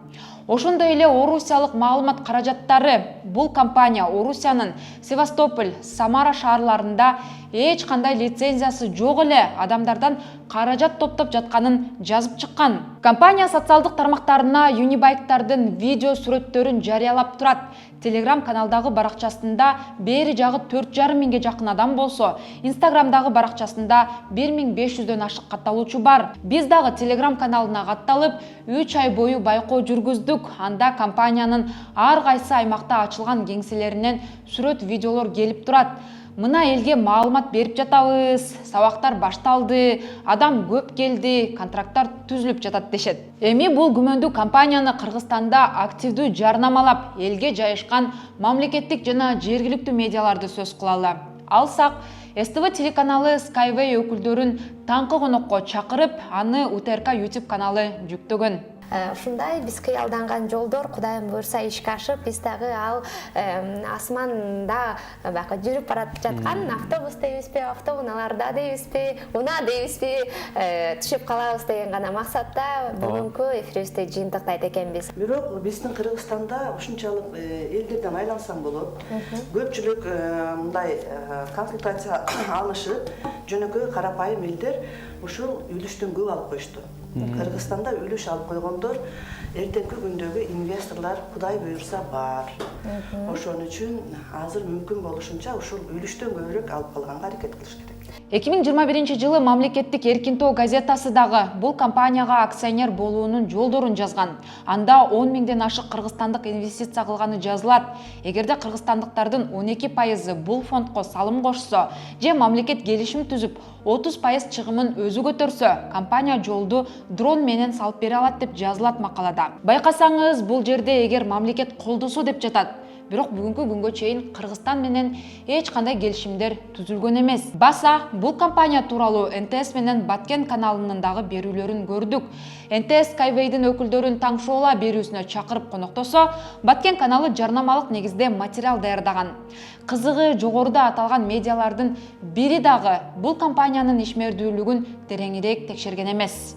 Ошондой эле Орусиялык маалымат каражаттары бул компания Орусиянын Севастополь, Самара шаарларында эч кандай лицензиясы жок эле адамдардан каражат топтоп жатканын жазып чыккан. Компания социалдык тармактарына юнибайктардын видео сүрөттөрүн жарыялап турат. Telegram каналдагы баракчасында бери жагы 4,5 миңге жакын адам болсо, Instagramдагы баракчасында 1500дөн ашык катталуучу бар. Биз дагы Telegram каналына катталып, 3 ай бою байкоо жүргүздүк. Анда компаниянын ар кайсы аймакта ачылган кеңселеринен сүрөт видеолор келип турат. Мына элге маалымат берип жатабыз, сабактар башталды, адам көп келди, контракттар түзүлүп жатат дешет. Эми бул күмөндүү компанияны Кыргызстанда активдүү жарнамалап, элге жайышкан мамлекеттик жана жергиликтүү медиаларды сөз кылалы. Алсак, СТВ телеканалы Skyway өкүлдөрүн таңкы конокко чакырып, аны УТРК YouTube каналы жүктөгөн. Ушундай биз кыялданган жолдор Кудайым буйрса ишке ашып, биз дагы ал асманда бакы жүрүп барат жаткан автобус дейбизби, автоунааларда дейбизби, унаа дейбизби, түшүп калабыз деген гана максатта бүгүнкү эфирибизди жыйынтыктайт экенбиз. Бирок биздин Кыргызстанда ушунчалык элдерден айлансам болот. Көпчүлүк мындай консультация алышып, жөнөкөй карапайым элдер ушул үлүштөн көп алып коюшту. Кыргызстанда үлүш алып койгондор эртеңки күндөгү инвесторлор Кудай буйрса бар. Ошон үчүн азыр мүмкүн болушунча ушул үлүштөн көбүрөөк алып калганга аракет кылыш керек. 2021 жылы мамлекеттик Эркинтоо газетасы дагы бул компанияга акционер болуунун жолдорун жазган. Анда 10 миңден ашык кыргызстандык инвестиция кылганы жазылат. Эгерде кыргызстандыктардын 12% бул фондко салым кошсо, же мамлекет келишим түзүп 30% чыгымын өзү көтөрсө, компания жолду дрон менен салып бере алат деп жазылат макалада. Байкасаңыз, бул жерде эгер мамлекет колдосо деп жатат. Бирок бүгүнкү күнгө чейин Кыргызстан менен эч кандай келишимдер түзүлгөн эмес. Баса, бул компания тууралуу НТС менен Баткен каналынын дагы берүүлөрүн көрдүк. НТС Skyway'дин өкүлдөрүн таң шоула берүүсүнө чакырып коноктосо, Баткен каналы жарнамалык негизде материал даярдаган. Кызыгы, жогоруда аталган медиалардын бири дагы бул компаниянын ишмердүүлүгүн тереңирээк текшерген эмес.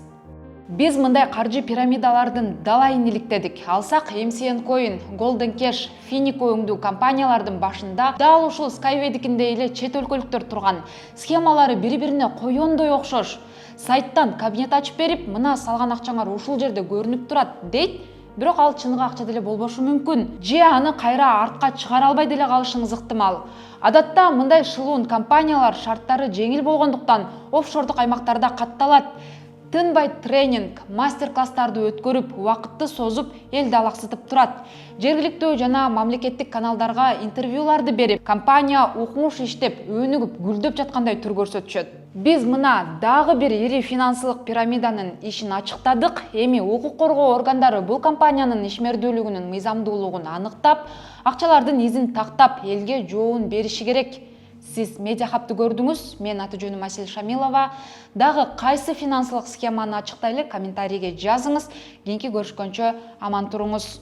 Биз мындай каржы пирамидалардын далайын иликтедик. Алсак, MCN Coin, Golden Cash, Finico өңдүү компаниялардын башында дал ушул Skyway'дикиндей эле чет өлкөлүктөр турган. Схемалары бири-бирине коёндой окшош. Сайттан кабинет ачып берип, мына салган акчаңар ушул жерде көрүнүп турат дейт. Бирок ал чыныгы акча деле болбошу мүмкүн. Же аны кайра артка чыгара албай деле калышыңыз ыктымал. Адатта мындай шылуун компаниялар шарттары жеңил болгондуктан офшордук аймактарда катталат. Тынбай тренинг, мастер-класстарды өткөрүп, убакытты созуп, элди алаксытып турат. Жергиликтүү жана мамлекеттик каналдарга интервьюларды берип, компания укмуш иштеп, өнүгүп, гүлдөп жаткандай түр көрсөтүшөт. Биз мына дагы бир ири финансылык пирамиданын ишин ачыктадык. Эми укук коргоо органдары бул компаниянын ишмердүүлүгүнүн мыйзамдуулугун аныктап, акчалардын изин тактап, элге жообун бериши керек. Сиз Медиа Хабты көрдүңүз. Мен аты жөнүм Асель Шамилова. Дагы кайсы финансылык схеманы ачыктайлы комментарийге жазыңыз. Кийинки көрүшкөнчө аман туруңуз.